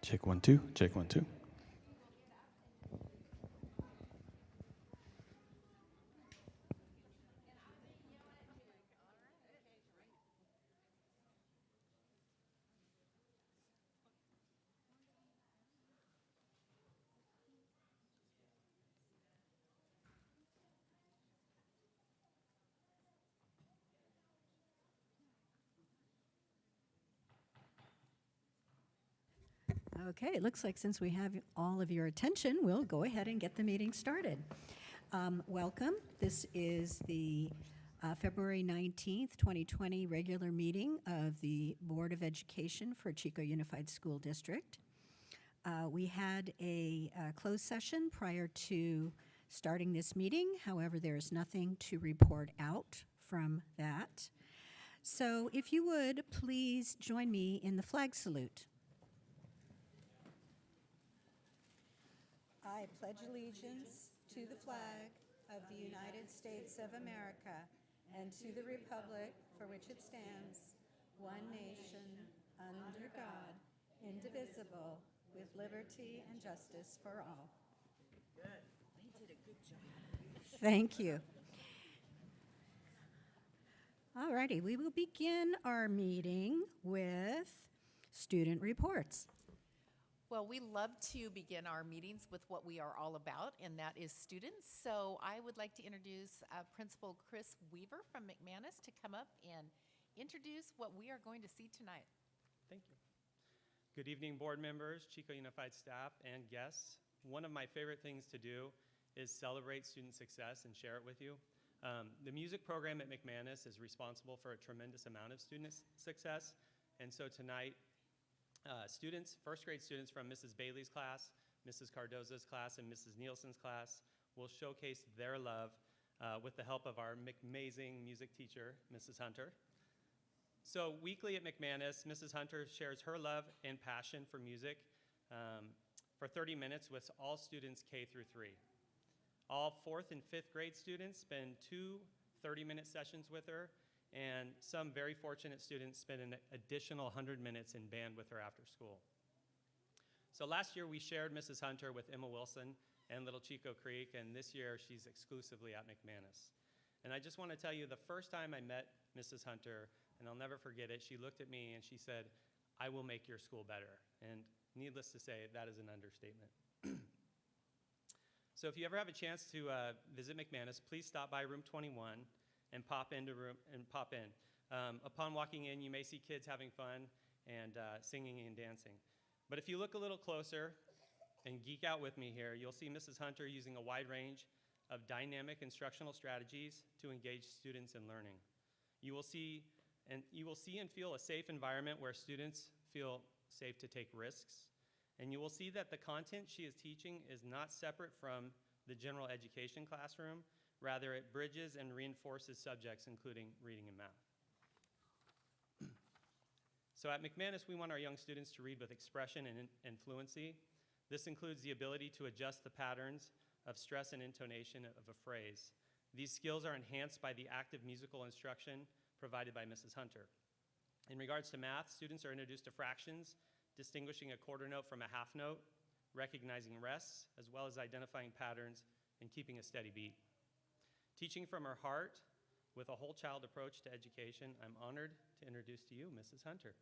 Check one, two. Check one, two. Okay, it looks like since we have all of your attention, we'll go ahead and get the meeting started. Welcome. This is the February 19th, 2020 regular meeting of the Board of Education for Chico Unified School District. We had a closed session prior to starting this meeting. However, there is nothing to report out from that. So if you would, please join me in the flag salute. I pledge allegiance to the flag of the United States of America and to the republic for which it stands, one nation, under God, indivisible, with liberty and justice for all. Good. They did a good job. Thank you. All righty, we will begin our meeting with student reports. Well, we love to begin our meetings with what we are all about, and that is students. So I would like to introduce Principal Chris Weaver from McManus to come up and introduce what we are going to see tonight. Thank you. Good evening, board members, Chico Unified staff, and guests. One of my favorite things to do is celebrate student success and share it with you. The music program at McManus is responsible for a tremendous amount of student success, and so tonight, first grade students from Mrs. Bailey's class, Mrs. Cardozo's class, and Mrs. Nielsen's class will showcase their love with the help of our amazing music teacher, Mrs. Hunter. So weekly at McManus, Mrs. Hunter shares her love and passion for music for 30 minutes with all students K through 3. All 4th and 5th grade students spend 2 30-minute sessions with her, and some very fortunate students spend an additional 100 minutes in band with her after school. So last year we shared Mrs. Hunter with Emma Wilson and Little Chico Creek, and this year she's exclusively at McManus. And I just want to tell you, the first time I met Mrs. Hunter, and I'll never forget it, she looked at me and she said, "I will make your school better." And needless to say, that is an understatement. So if you ever have a chance to visit McManus, please stop by room 21 and pop in. Upon walking in, you may see kids having fun and singing and dancing. But if you look a little closer and geek out with me here, you'll see Mrs. Hunter using a wide range of dynamic instructional strategies to engage students in learning. You will see and feel a safe environment where students feel safe to take risks. And you will see that the content she is teaching is not separate from the general education classroom. Rather, it bridges and reinforces subjects including reading and math. So at McManus, we want our young students to read with expression and fluency. This includes the ability to adjust the patterns of stress and intonation of a phrase. These skills are enhanced by the active musical instruction provided by Mrs. Hunter. In regards to math, students are introduced to fractions, distinguishing a quarter note from a half note, recognizing rests, as well as identifying patterns and keeping a steady beat. Teaching from her heart with a whole child approach to education, I'm honored to introduce to you Mrs. Hunter.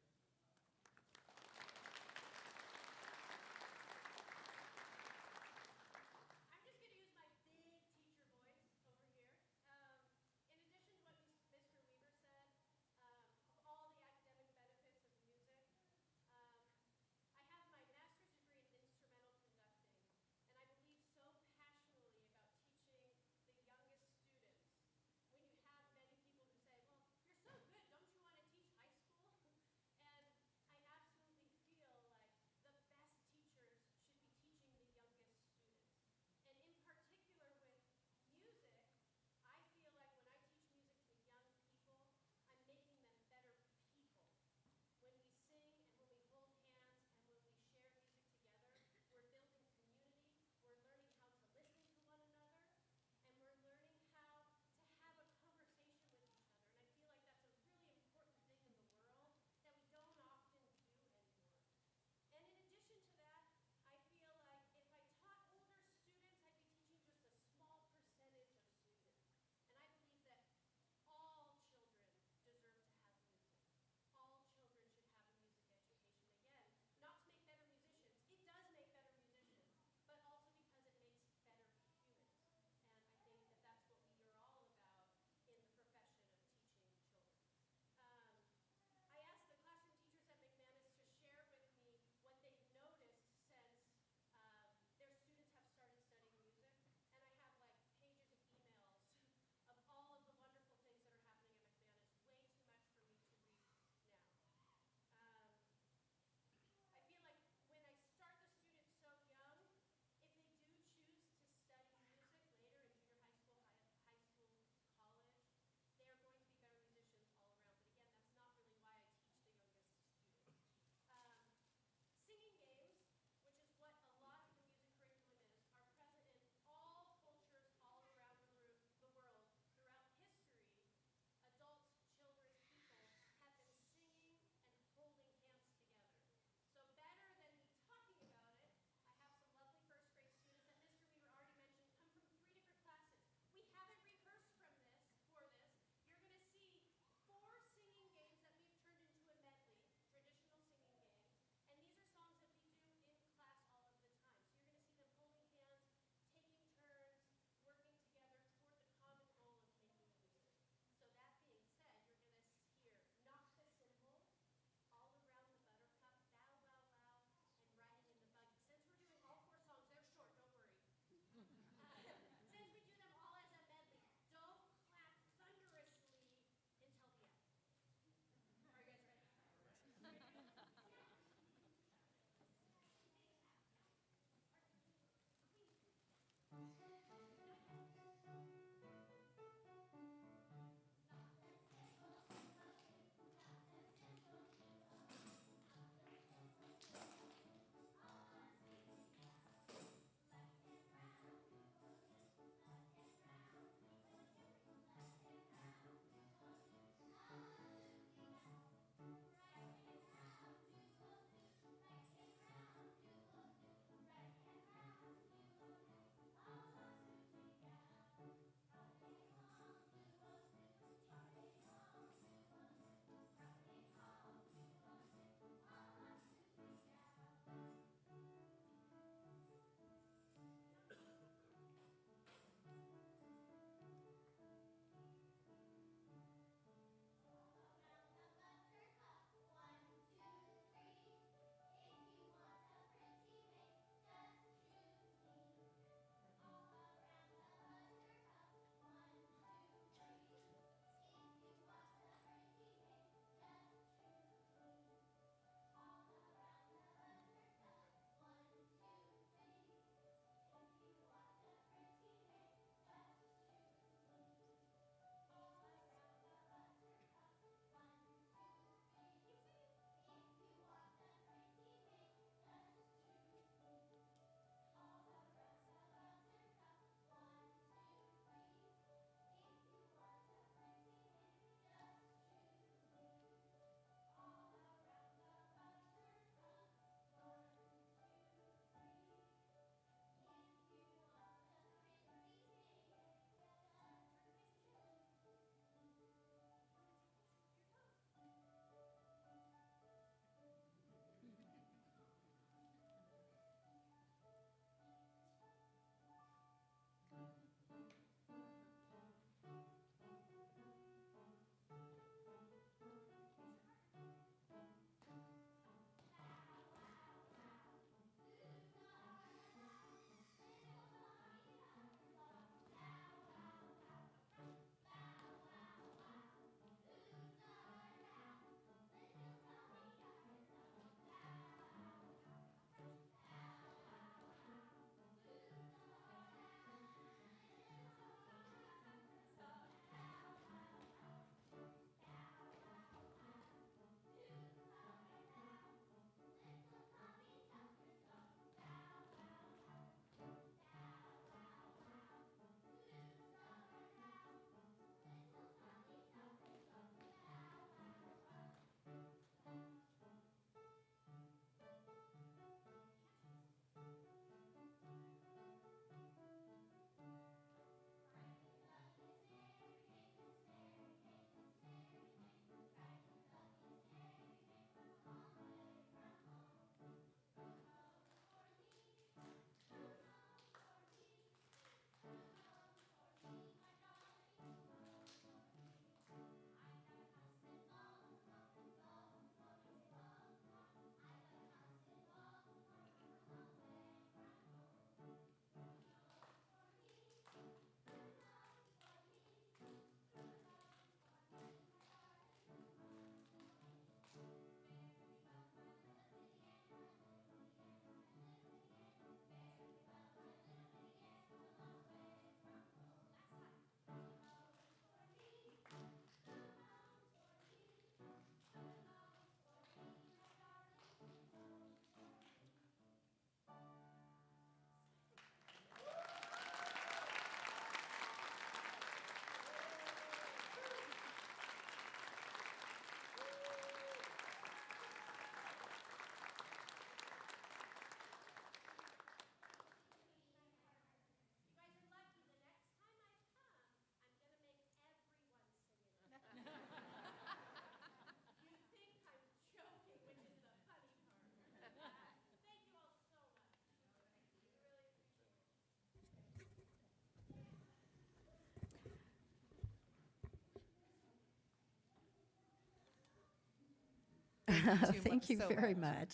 Thank you too Thank you so very much.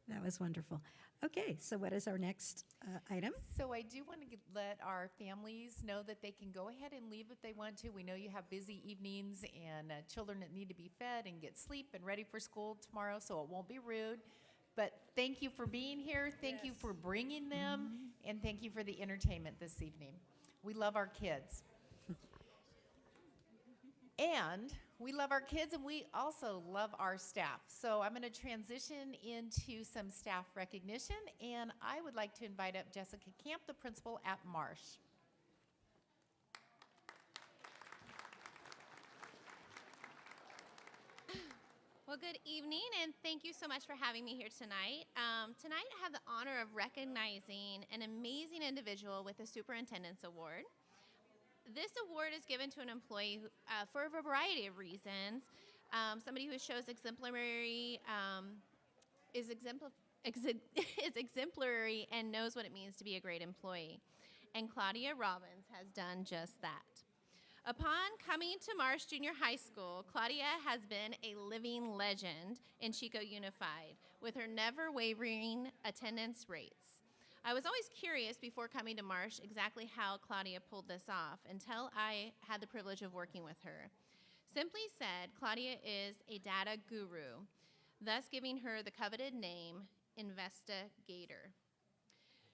That was wonderful. Okay, so what is our next item? So I do want to let our families know that they can go ahead and leave if they want to. We know you have busy evenings and children that need to be fed and get sleep and ready for school tomorrow, so it won't be rude. But thank you for being here. Thank you for bringing them, and thank you for the entertainment this evening. We love our kids. And we love our kids, and we also love our staff. So I'm going to transition into some staff recognition, and I would like to invite up Jessica Camp, the principal at Marsh. Well, good evening, and thank you so much for having me here tonight. Tonight, I have the honor of recognizing an amazing individual with the Superintendent's Award. This award is given to an employee for a variety of reasons. Somebody who shows exemplary, is exemplary and knows what it means to be a great employee. And Claudia Robbins has done just that. Upon coming to Marsh Junior High School, Claudia has been a living legend in Chico Unified with her never-wavering attendance rates. I was always curious before coming to Marsh exactly how Claudia pulled this off until I had the privilege of working with her. Simply said, Claudia is a data guru, thus giving her the coveted name Investigator.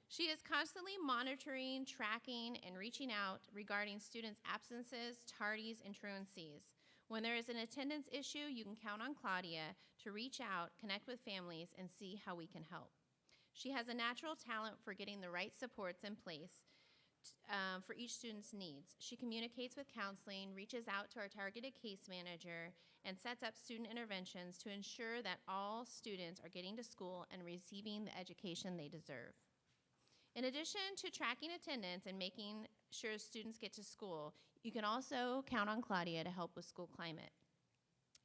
She is constantly monitoring, tracking, and reaching out regarding students' absences, tardies, and truancies. When there is an attendance issue, you can count on Claudia to reach out, connect with families, and see how we can help. She has a natural talent for getting the right supports in place for each student's needs. She communicates with counseling, reaches out to our targeted case manager, and sets up student interventions to ensure that all students are getting to school and receiving the education they deserve. In addition to tracking attendance and making sure students get to school, you can also count on Claudia to help with school climate.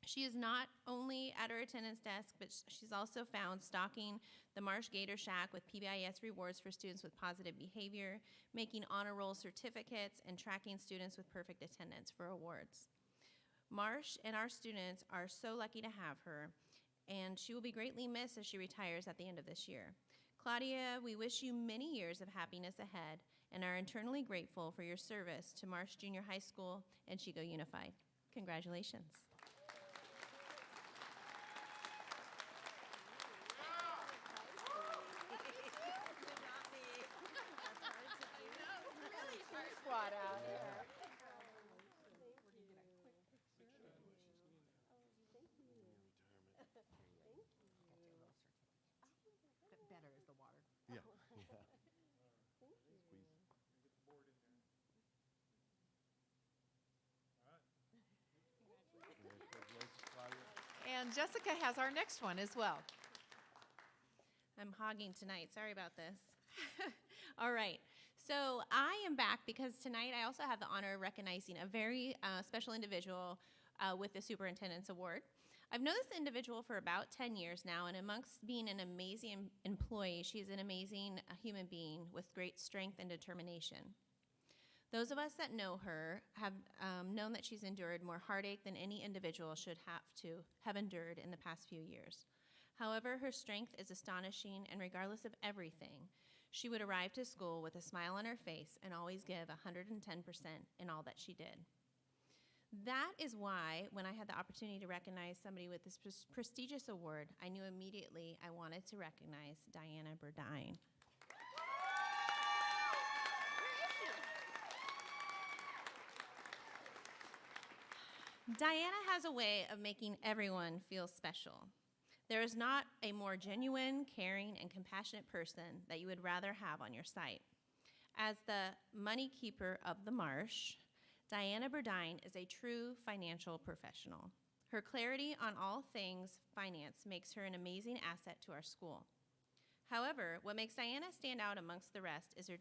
She is not only at her attendance desk, but she's also found stocking the Marsh Gator Shack with PBIS rewards for students with positive behavior, making honor roll certificates, and tracking students with perfect attendance for awards. Marsh and our students are so lucky to have her, and she will be greatly missed as she retires at the end of this year. Claudia, we wish you many years of happiness ahead and are eternally grateful for your service to Marsh Junior High School and Chico Unified. Congratulations. Squad out here. Better is the water. Yeah. And Jessica has our next one as well. I'm hogging tonight. Sorry about this. All right. So I am back because tonight I also have the honor of recognizing a very special individual with the Superintendent's Award. I've known this individual for about 10 years now, and amongst being an amazing employee, she's an amazing human being with great strength and determination. Those of us that know her have known that she's endured more heartache than any individual should have endured in the past few years. However, her strength is astonishing, and regardless of everything, she would arrive to school with a smile on her face and always give 110% in all that she did. That is why, when I had the opportunity to recognize somebody with this prestigious award, I knew immediately I wanted to recognize Diana Burdine. Diana has a way of making everyone feel special. There is not a more genuine, caring, and compassionate person that you would rather have on your site. As the money keeper of the Marsh, Diana Burdine is a true financial professional. Her clarity on all things finance makes her an amazing asset to our school. However, what makes Diana stand out amongst the rest is her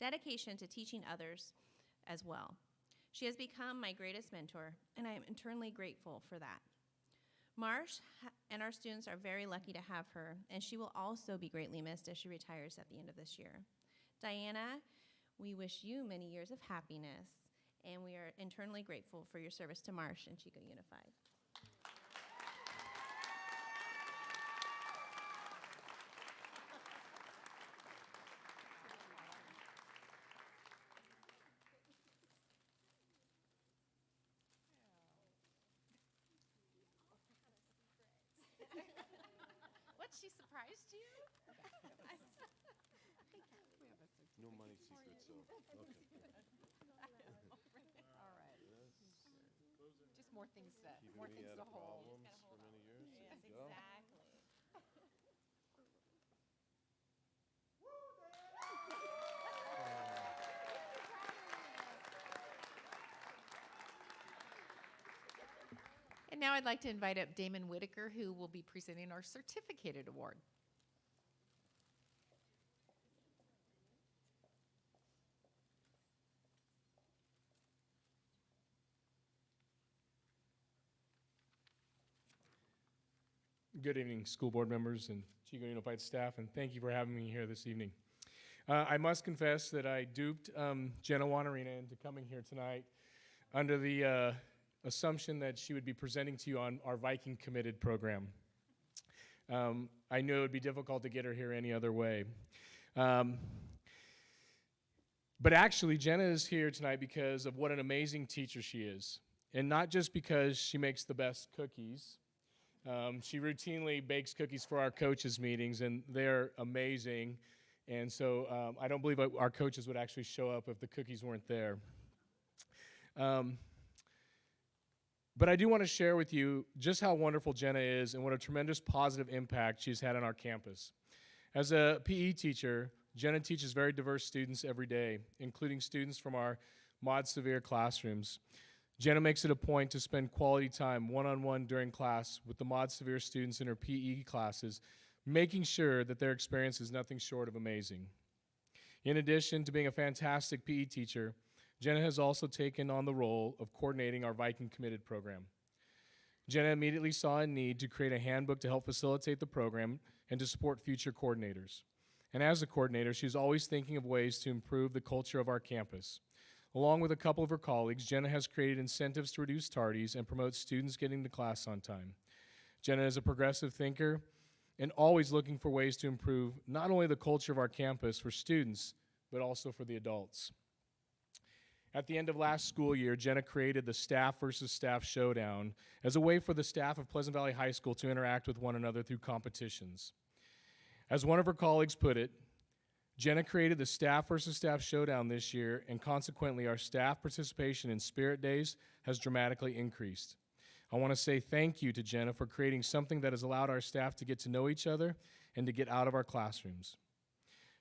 dedication to teaching others as well. She has become my greatest mentor, and I am eternally grateful for that. Marsh and our students are very lucky to have her, and she will also be greatly missed as she retires at the end of this year. Diana, we wish you many years of happiness, and we are eternally grateful for your service to Marsh and Chico Unified. What, she surprised you? No money secrets, so, okay. All right. Just more things to, more Keeping me things out to of hold. problems for many years. There Yes, you go. exactly. And now I'd like to invite up Damon Whitaker, who will be presenting our certificated award. Good evening, school board members and Chico Unified staff, and thank you for having me here this evening. I must confess that I duped Jenna Wanarina into coming here tonight under the assumption that she would be presenting to you on our Viking Committed program. I knew it would be difficult to get her here any other way. But actually, Jenna is here tonight because of what an amazing teacher she is. And not just because she makes the best cookies. She routinely bakes cookies for our coaches' meetings, and they're amazing. And so I don't believe our coaches would actually show up if the cookies weren't there. But I do want to share with you just how wonderful Jenna is and what a tremendous positive impact she's had on our campus. As a PE teacher, Jenna teaches very diverse students every day, including students from our Mod Severe classrooms. Jenna makes it a point to spend quality time one-on-one during class with the Mod Severe students in her PE classes, making sure that their experience is nothing short of amazing. In addition to being a fantastic PE teacher, Jenna has also taken on the role of coordinating our Viking Committed program. Jenna immediately saw a need to create a handbook to help facilitate the program and to support future coordinators. And as a coordinator, she's always thinking of ways to improve the culture of our campus. Along with a couple of her colleagues, Jenna has created incentives to reduce tardies and promote students getting to class on time. Jenna is a progressive thinker and always looking for ways to improve not only the culture of our campus for students, but also for the adults. At the end of last school year, Jenna created the Staff versus Staff Showdown as a way for the staff of Pleasant Valley High School to interact with one another through competitions. As one of her colleagues put it, Jenna created the Staff versus Staff Showdown this year, and consequently, our staff participation in Spirit Days has dramatically increased. I want to say thank you to Jenna for creating something that has allowed our staff to get to know each other and to get out of our classrooms.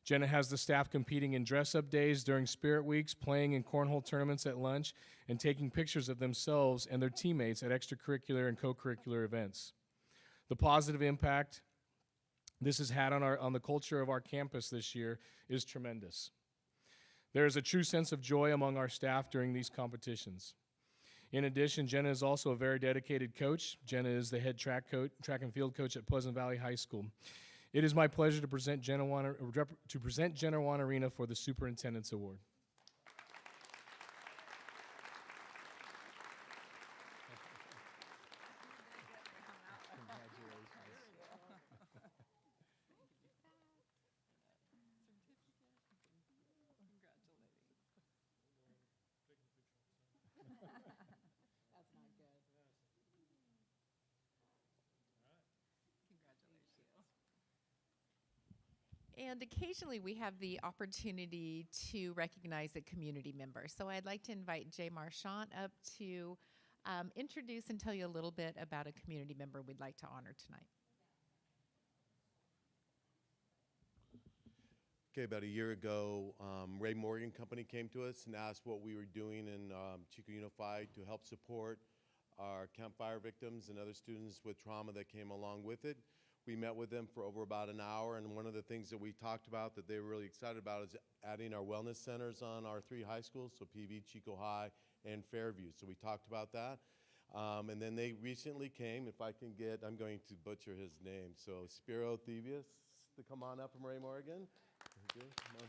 Jenna has the staff competing in dress-up days during Spirit Weeks, playing in cornhole tournaments at lunch, and taking pictures of themselves and their teammates at extracurricular and co-curricular events. The positive impact this has had on the culture of our campus this year is tremendous. There is a true sense of joy among our staff during these competitions. In addition, Jenna is also a very dedicated coach. Jenna is the head track and field coach at Pleasant Valley High School. It is my pleasure to present Jenna Wanarina for the Superintendent's Award. And occasionally we have the opportunity to recognize a community member. So I'd like to invite Jay Marchant up to introduce and tell you a little bit about a community member we'd like to honor tonight. Okay, about a year ago, Ray Morgan Company came to us and asked what we were doing in Chico Unified to help support our campfire victims and other students with trauma that came along with it. We met with them for over about an hour, and one of the things that we talked about that they were really excited about is adding our wellness centers on our 3 high schools, so PV, Chico High, and Fairview. So we talked about that. And then they recently came, if I can get, I'm going to butcher his name, so Spiro Thevius to come on up from Ray Morgan. Okay, come on.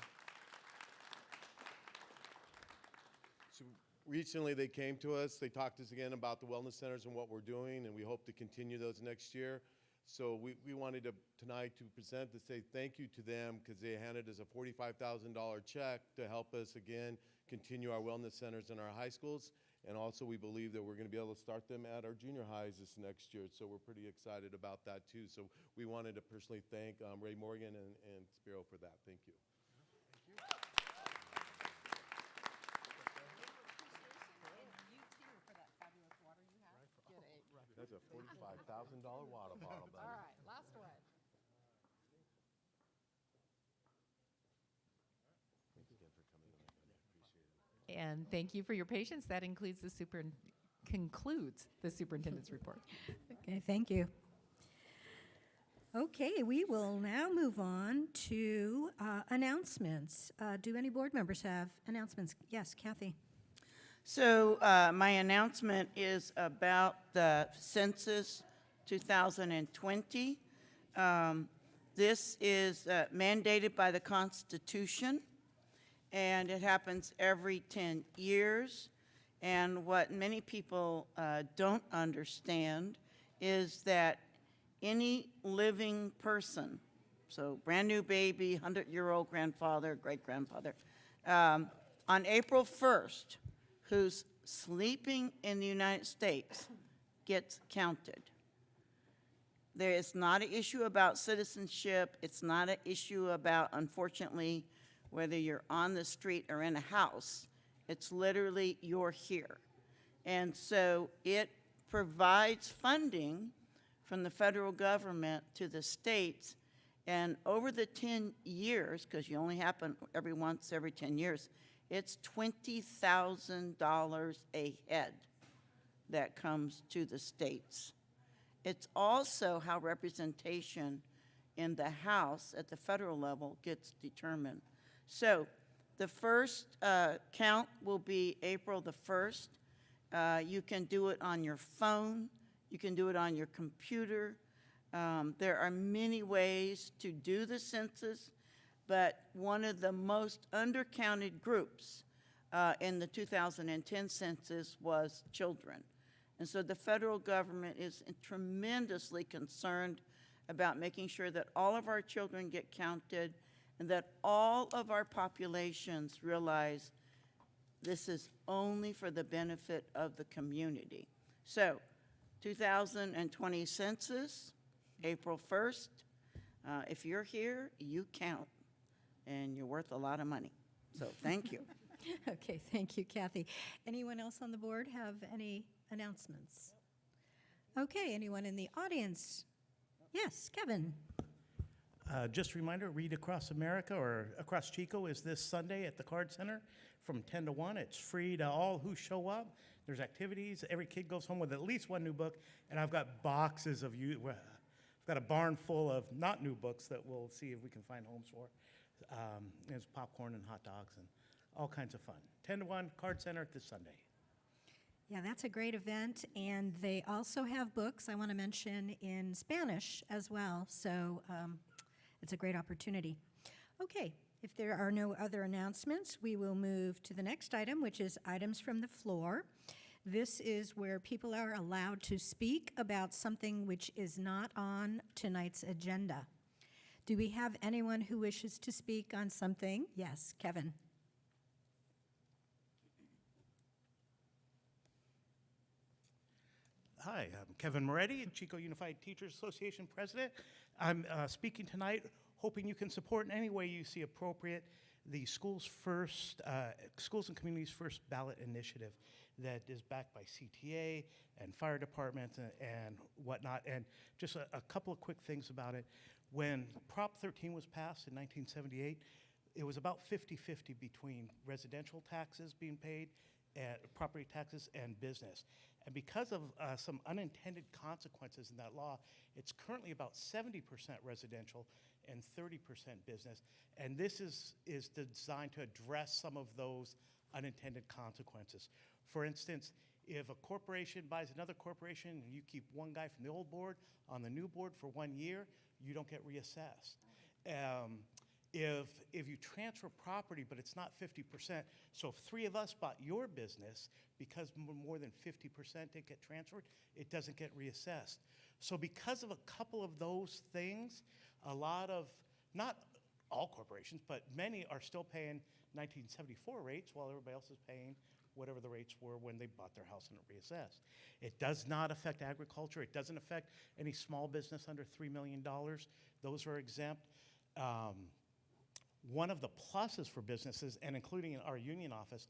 So recently they came to us, they talked to us again about the wellness centers and what we're doing, and we hope to continue those next year. So we wanted to tonight to present to say thank you to them because they handed us a $45,000 check to help us again continue our wellness centers in our high schools. And also, we believe that we're going to be able to start them at our junior highs this next year. So we're pretty excited about that, too. So we wanted to personally thank Ray Morgan and Spiro for that. Thank you. That's a $45,000 water bottle, buddy. All right, last one. Thanks again for coming in, buddy. Appreciate it. And thank you for your patience. That concludes the superintendent's report. Okay, thank you. Okay, we will now move on to announcements. Do any board members have announcements? Yes, Kathy. So my announcement is about the census 2020. This is mandated by the Constitution, and it happens every 10 years. And what many people don't understand is that any living person, so brand new baby, 100-year-old grandfather, great-grandfather, on April 1st, who's sleeping in the United States gets counted. There is not an issue about citizenship. It's not an issue about, unfortunately, whether you're on the street or in a house. It's literally you're here. And so it provides funding from the federal government to the states. And over the 10 years, because you only happen every 10 years, it's $20,000 a head that comes to the states. It's also how representation in the House at the federal level gets determined. So the first count will be April the 1st. You can do it on your phone. You can do it on your computer. There are many ways to do the census, but one of the most undercounted groups in the 2010 census was children. And so the federal government is tremendously concerned about making sure that all of our children get counted and that all of our populations realize this is only for the benefit of the community. So 2020 census, April 1st. If you're here, you count, and you're worth a lot of money. So thank you. Okay, thank you, Kathy. Anyone else on the board have any announcements? Okay, anyone in the audience? Yes, Kevin. Just a reminder, Read Across America or Across Chico is this Sunday at the Card Center from 10 to 1. It's free to all who show up. There's activities. Every kid goes home with at least one new book, and I've got boxes of I've got a barn full of not new books that we'll see if we can find homes for. There's popcorn and hot dogs and all kinds of fun. 10 to 1, Card Center this Sunday. Yeah, that's a great event, and they also have books, I want to mention, in Spanish as well, so it's a great opportunity. Okay, if there are no other announcements, we will move to the next item, which is items from the floor. This is where people are allowed to speak about something which is not on tonight's agenda. Do we have anyone who wishes to speak on something? Yes, Kevin. Hi, I'm Kevin Moretti, Chico Unified Teachers Association President. I'm speaking tonight, hoping you can support in any way you see appropriate the Schools and Communities First ballot initiative that is backed by CTA and fire departments and whatnot. And just a couple of quick things about it. When Prop 13 was passed in 1978, it was about 50-50 between residential taxes being paid, property taxes, and business. And because of some unintended consequences in that law, it's currently about 70% residential and 30% business. And this is designed to address some of those unintended consequences. For instance, if a corporation buys another corporation and you keep one guy from the old board on the new board for 1 year, you don't get reassessed. If you transfer property, but it's not 50%, so if 3 of us bought your business, because more than 50% didn't get transferred, it doesn't get reassessed. So because of a couple of those things, a lot of, not all corporations, but many are still paying 1974 rates while everybody else is paying whatever the rates were when they bought their house and it reassessed. It does not affect agriculture. It doesn't affect any small business under $3 million. Those are exempt. One of the pluses for businesses, and including in our union office,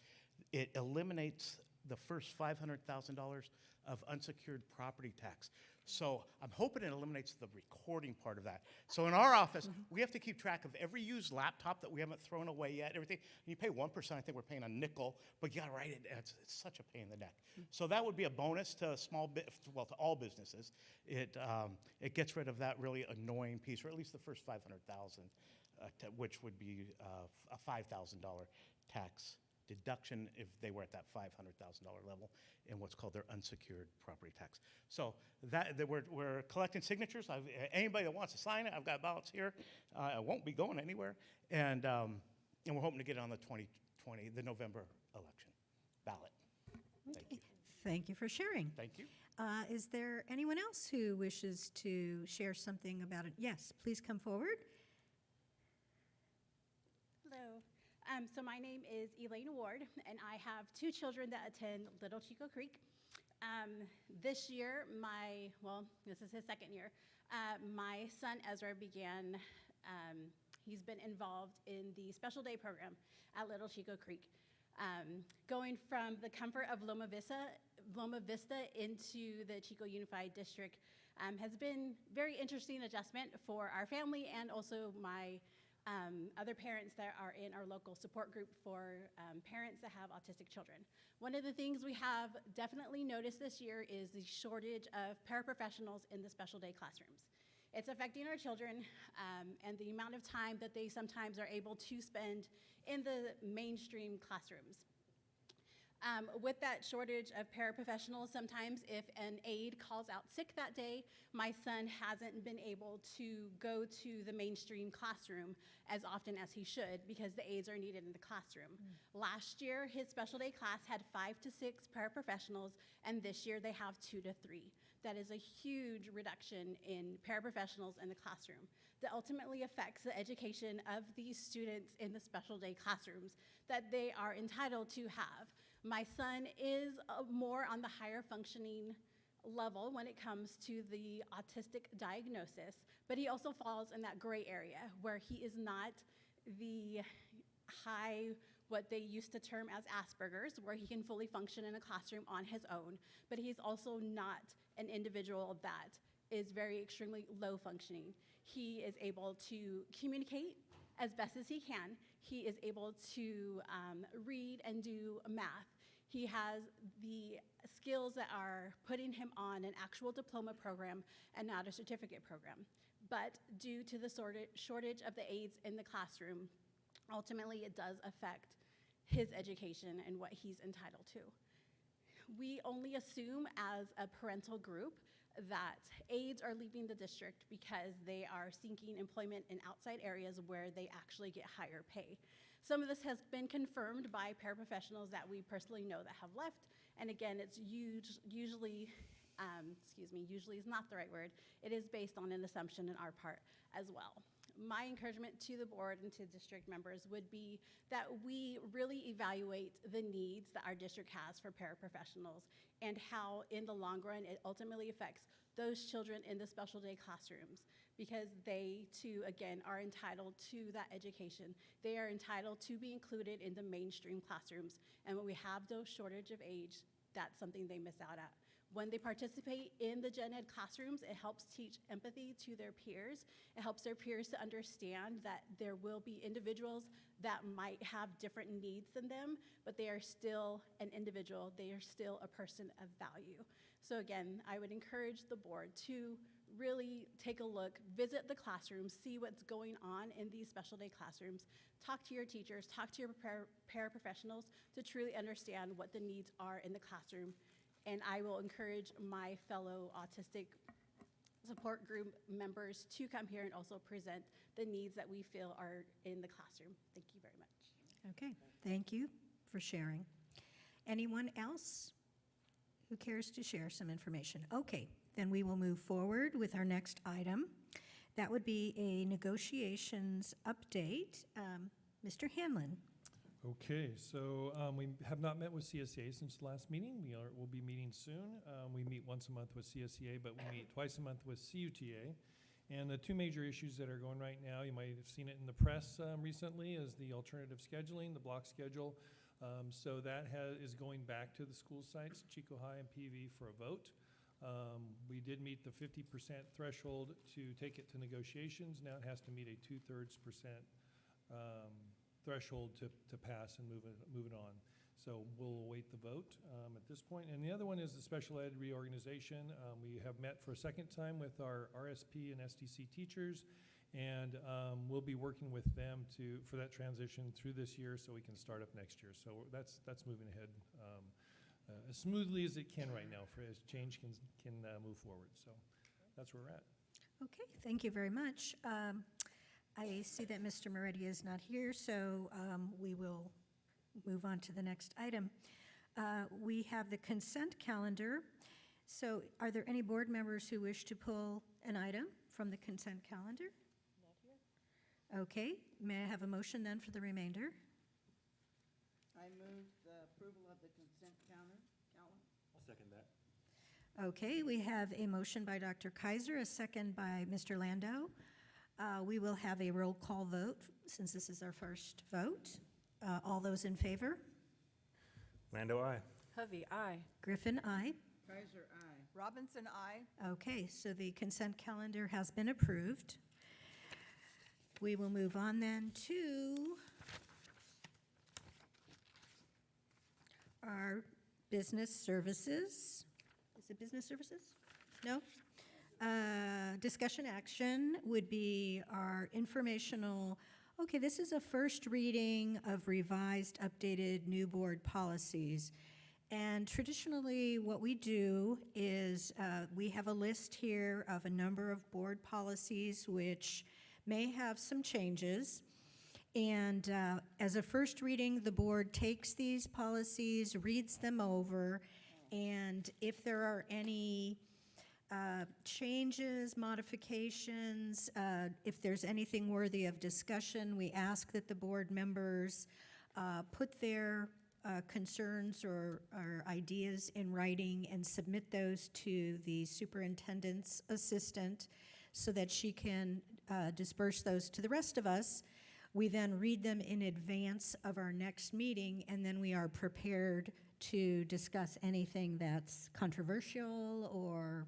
it eliminates the first $500,000 of unsecured property tax. So I'm hoping it eliminates the recording part of that. So in our office, we have to keep track of every used laptop that we haven't thrown away yet, everything. And you pay 1%, I think we're paying a nickel, but you gotta write it, it's such a pain in the neck. So that would be a bonus to to all businesses. It gets rid of that really annoying piece, or at least the first 500,000, which would be a $5,000 tax deduction if they were at that $500,000 level in what's called their unsecured property tax. So we're collecting signatures. Anybody that wants to sign it, I've got ballots here. I won't be going anywhere. And we're hoping to get it on the November election ballot. Thank you. Thank you for sharing. Thank you. Is there anyone else who wishes to share something about it? Yes, please come forward. Hello. So my name is Elaine Ward, and I have 2 children that attend Little Chico Creek. This year, this is his 2nd year, my son Ezra began, he's been involved in the special day program at Little Chico Creek. Going from the comfort of Loma Vista into the Chico Unified District has been very interesting adjustment for our family and also my other parents that are in our local support group for parents that have autistic children. One of the things we have definitely noticed this year is the shortage of paraprofessionals in the special day classrooms. It's affecting our children and the amount of time that they sometimes are able to spend in the mainstream classrooms. With that shortage of paraprofessionals, sometimes if an aide calls out sick that day, my son hasn't been able to go to the mainstream classroom as often as he should because the aides are needed in the classroom. Last year, his special day class had 5 to 6 paraprofessionals, and this year they have 2 to 3. That is a huge reduction in paraprofessionals in the classroom that ultimately affects the education of these students in the special day classrooms that they are entitled to have. My son is more on the higher functioning level when it comes to the autistic diagnosis, but he also falls in that gray area where he is not the high, what they used to term as Asperger's, where he can fully function in a classroom on his own, but he's also not an individual that is very extremely low functioning. He is able to communicate as best as he can. He is able to read and do math. He has the skills that are putting him on an actual diploma program and not a certificate program. But due to the shortage of the aides in the classroom, ultimately it does affect his education and what he's entitled to. We only assume as a parental group that aides are leaving the district because they are seeking employment in outside areas where they actually get higher pay. Some of this has been confirmed by paraprofessionals that we personally know that have left, and again, it's usually is not the right word. It is based on an assumption in our part as well. My encouragement to the board and to district members would be that we really evaluate the needs that our district has for paraprofessionals and how in the long run it ultimately affects those children in the special day classrooms because they too, again, are entitled to that education. They are entitled to be included in the mainstream classrooms, and when we have those shortage of age, that's something they miss out at. When they participate in the gen ed classrooms, it helps teach empathy to their peers. It helps their peers to understand that there will be individuals that might have different needs than them, but they are still an individual. They are still a person of value. So again, I would encourage the board to really take a look, visit the classrooms, see what's going on in these special day classrooms, talk to your teachers, talk to your paraprofessionals to truly understand what the needs are in the classroom. And I will encourage my fellow autistic support group members to come here and also present the needs that we feel are in the classroom. Thank you very much. Okay, thank you for sharing. Anyone else who cares to share some information? Okay, then we will move forward with our next item. That would be a negotiations update. Mr. Hanlon. Okay, so we have not met with CSEA since the last meeting. We'll be meeting soon. We meet once a month with CSEA, but we meet twice a month with CUTA. And the two major issues that are going right now, you might have seen it in the press recently, is the alternative scheduling, the block schedule. So that is going back to the school sites, Chico High and PV, for a vote. We did meet the 50% threshold to take it to negotiations. Now it has to meet a 2/3% threshold to pass and move it on. So we'll await the vote at this point. And the other one is the special ed reorganization. We have met for a second time with our RSP and STC teachers, and we'll be working with them for that transition through this year so we can start up next year. So that's moving ahead as smoothly as it can right now as change can move forward. So that's where we're at. Okay, thank you very much. I see that Mr. Moretti is not here, so we will move on to the next item. We have the consent calendar. So are there any board members who wish to pull an item from the consent calendar? Not here. Okay, may I have a motion then for the remainder? I move the approval of the consent calendar. I'll second that. Okay, we have a motion by Dr. Kaiser, a second by Mr. Landau. We will have a roll call vote since this is our first vote. All those in favor? Lando, aye. Hovey, aye. Griffin, aye. Kaiser, aye. Robinson, aye. Okay, so the consent calendar has been approved. We will move on then to our business services. Is it business services? No? Discussion action would be our informational, okay, this is a first reading of revised, updated new board policies. And traditionally, what we do is we have a list here of a number of board policies which may have some changes. And as a first reading, the board takes these policies, reads them over, and if there are any changes, modifications, if there's anything worthy of discussion, we ask that the board members put their concerns or ideas in writing and submit those to the superintendent's assistant so that she can disperse those to the rest of us. We then read them in advance of our next meeting, and then we are prepared to discuss anything that's controversial or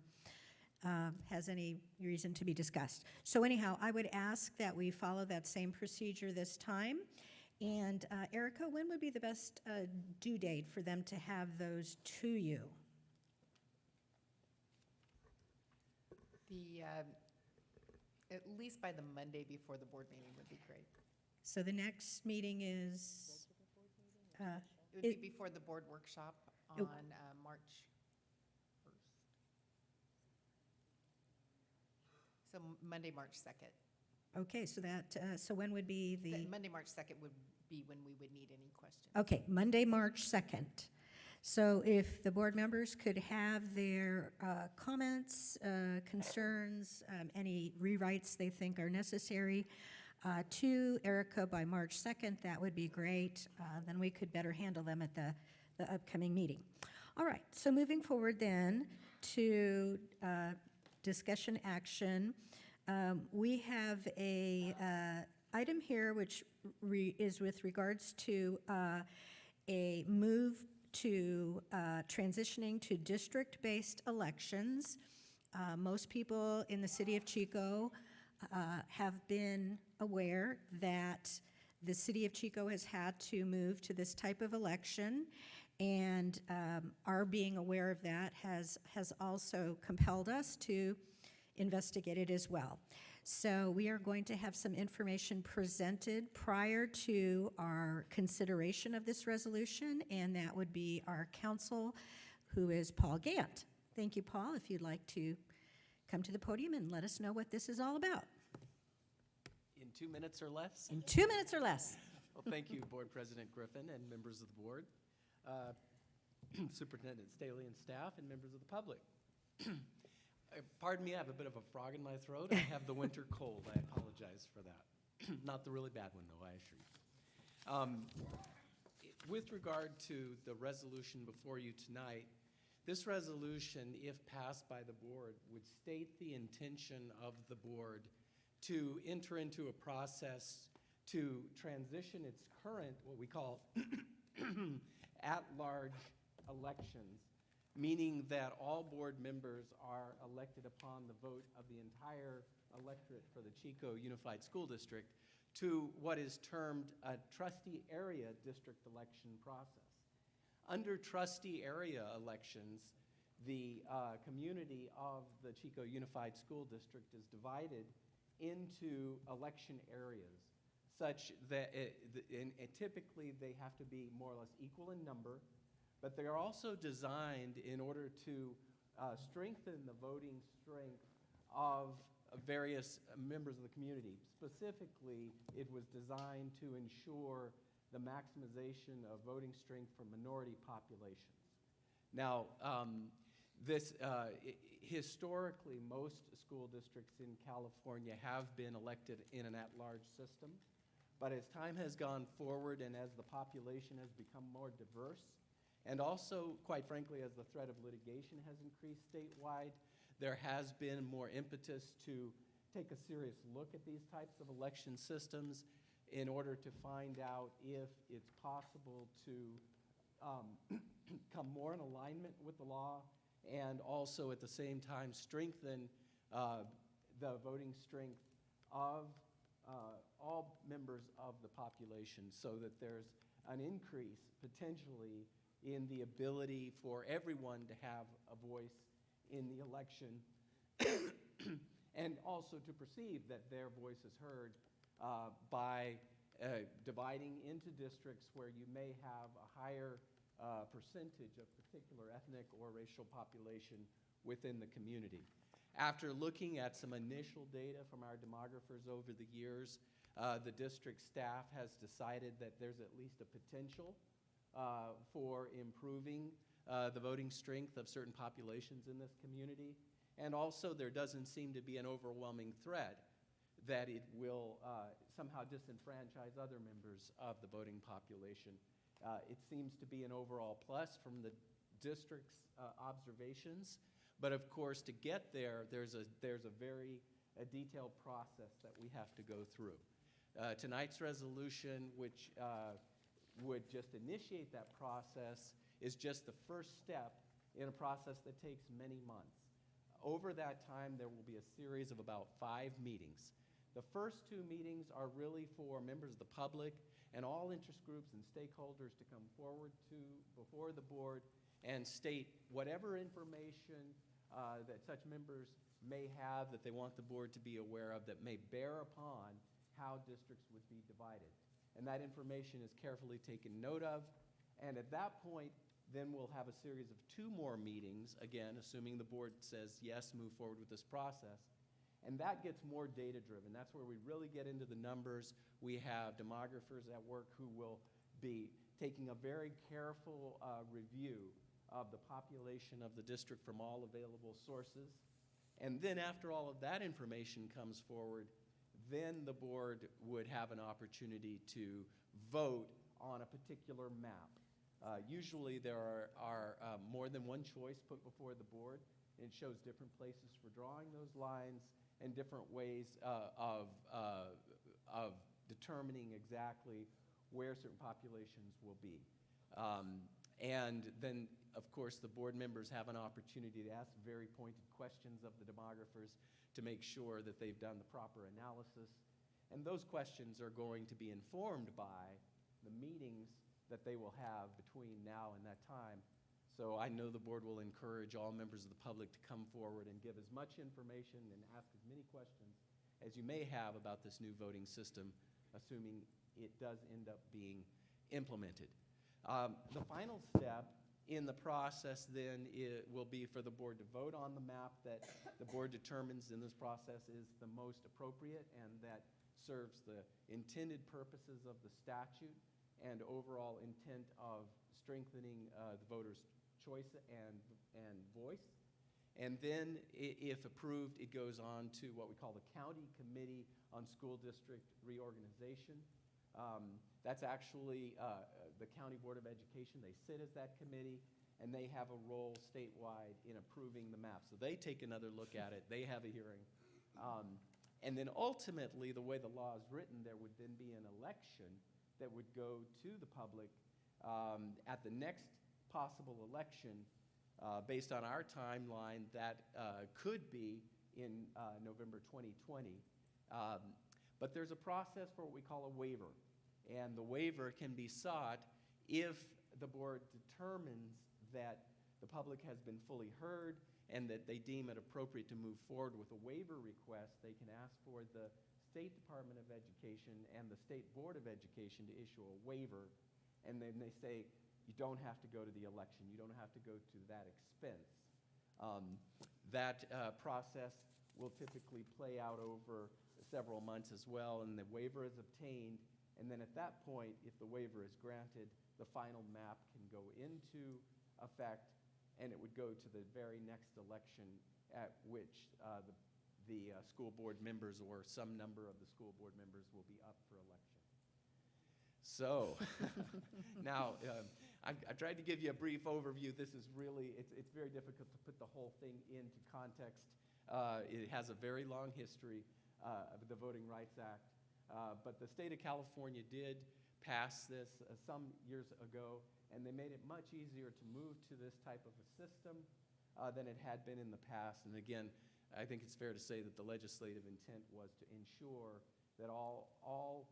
has any reason to be discussed. So anyhow, I would ask that we follow that same procedure this time. And Erica, when would be the best due date for them to have those to you? At least by the Monday before the board meeting would be great. So the next meeting is? It would be before the board workshop on March 1st. So Monday, March 2nd. Okay, so so when would be the? Monday, March 2nd would be when we would need any questions. Okay, Monday, March 2nd. So if the board members could have their comments, concerns, any rewrites they think are necessary to Erica by March 2nd, that would be great. Then we could better handle them at the upcoming meeting. All right, so moving forward then to discussion action. We have a item here which is with regards to a move to transitioning to district-based elections. Most people in the city of Chico have been aware that the city of Chico has had to move to this type of election, and our being aware of that has also compelled us to investigate it as well. So we are going to have some information presented prior to our consideration of this resolution, and that would be our counsel, who is Paul Gant. Thank you, Paul. If you'd like to come to the podium and let us know what this is all about. In 2 minutes or less? In 2 minutes or less. Well, thank you, Board President Griffin and members of the board, Superintendent Staley and staff, and members of the public. Pardon me, I have a bit of a frog in my throat. I have the winter cold. I apologize for that. Not the really bad one, though, I assure you. With regard to the resolution before you tonight, this resolution, if passed by the board, would state the intention of the board to enter into a process to transition its current, what we call at-large elections, meaning that all board members are elected upon the vote of the entire electorate for the Chico Unified School District, to what is termed a trustee area district election process. Under trustee area elections, the community of the Chico Unified School District is divided into election areas, such that typically they have to be more or less equal in number, but they are also designed in order to strengthen the voting strength of various members of the community. Specifically, it was designed to ensure the maximization of voting strength for minority populations. Now, historically, most school districts in California have been elected in an at-large system, but as time has gone forward and as the population has become more diverse, and also, quite frankly, as the threat of litigation has increased statewide, there has been more impetus to take a serious look at these types of election systems in order to find out if it's possible to come more in alignment with the law and also at the same time strengthen the voting strength of all members of the population so that there's an increase potentially in the ability for everyone to have a voice in the election and also to perceive that their voice is heard by dividing into districts where you may have a higher percentage of particular ethnic or racial population within the community. After looking at some initial data from our demographers over the years, the district staff has decided that there's at least a potential for improving the voting strength of certain populations in this community. And also, there doesn't seem to be an overwhelming threat that it will somehow disenfranchise other members of the voting population. It seems to be an overall plus from the district's observations. But of course, to get there, there's a very detailed process that we have to go through. Tonight's resolution, which would just initiate that process, is just the first step in a process that takes many months. Over that time, there will be a series of about 5 meetings. The first 2 meetings are really for members of the public and all interest groups and stakeholders to come forward before the board and state whatever information that such members may have that they want the board to be aware of that may bear upon how districts would be divided. And that information is carefully taken note of. And at that point, then we'll have a series of 2 more meetings, again, assuming the board says, yes, move forward with this process. And that gets more data-driven. That's where we really get into the numbers. We have demographers at work who will be taking a very careful review of the population of the district from all available sources. And then after all of that information comes forward, then the board would have an opportunity to vote on a particular map. Usually there are more than one choice put before the board. It shows different places for drawing those lines and different ways of determining exactly where certain populations will be. And then, of course, the board members have an opportunity to ask very pointed questions of the demographers to make sure that they've done the proper analysis. And those questions are going to be informed by the meetings that they will have between now and that time. So I know the board will encourage all members of the public to come forward and give as much information and ask as many questions as you may have about this new voting system, assuming it does end up being implemented. The final step in the process then will be for the board to vote on the map that the board determines in this process is the most appropriate and that serves the intended purposes of the statute and overall intent of strengthening the voters' choice and voice. And then, if approved, it goes on to what we call the County Committee on School District Reorganization. That's actually the County Board of Education. They sit as that committee, and they have a role statewide in approving the map. So they take another look at it. They have a hearing. And then ultimately, the way the law is written, there would then be an election that would go to the public at the next possible election. Based on our timeline, that could be in November 2020. But there's a process for what we call a waiver. And the waiver can be sought if the board determines that the public has been fully heard and that they deem it appropriate to move forward with a waiver request. They can ask for the State Department of Education and the State Board of Education to issue a waiver. And then they say, you don't have to go to the election. You don't have to go to that expense. That process will typically play out over several months as well, and the waiver is obtained. And then at that point, if the waiver is granted, the final map can go into effect, and it would go to the very next election at which the school board members or some number of the school board members will be up for election. So now I've tried to give you a brief overview. This is really, it's very difficult to put the whole thing into context. It has a very long history of the Voting Rights Act. But the state of California did pass this some years ago, and they made it much easier to move to this type of a system than it had been in the past. And again, I think it's fair to say that the legislative intent was to ensure that all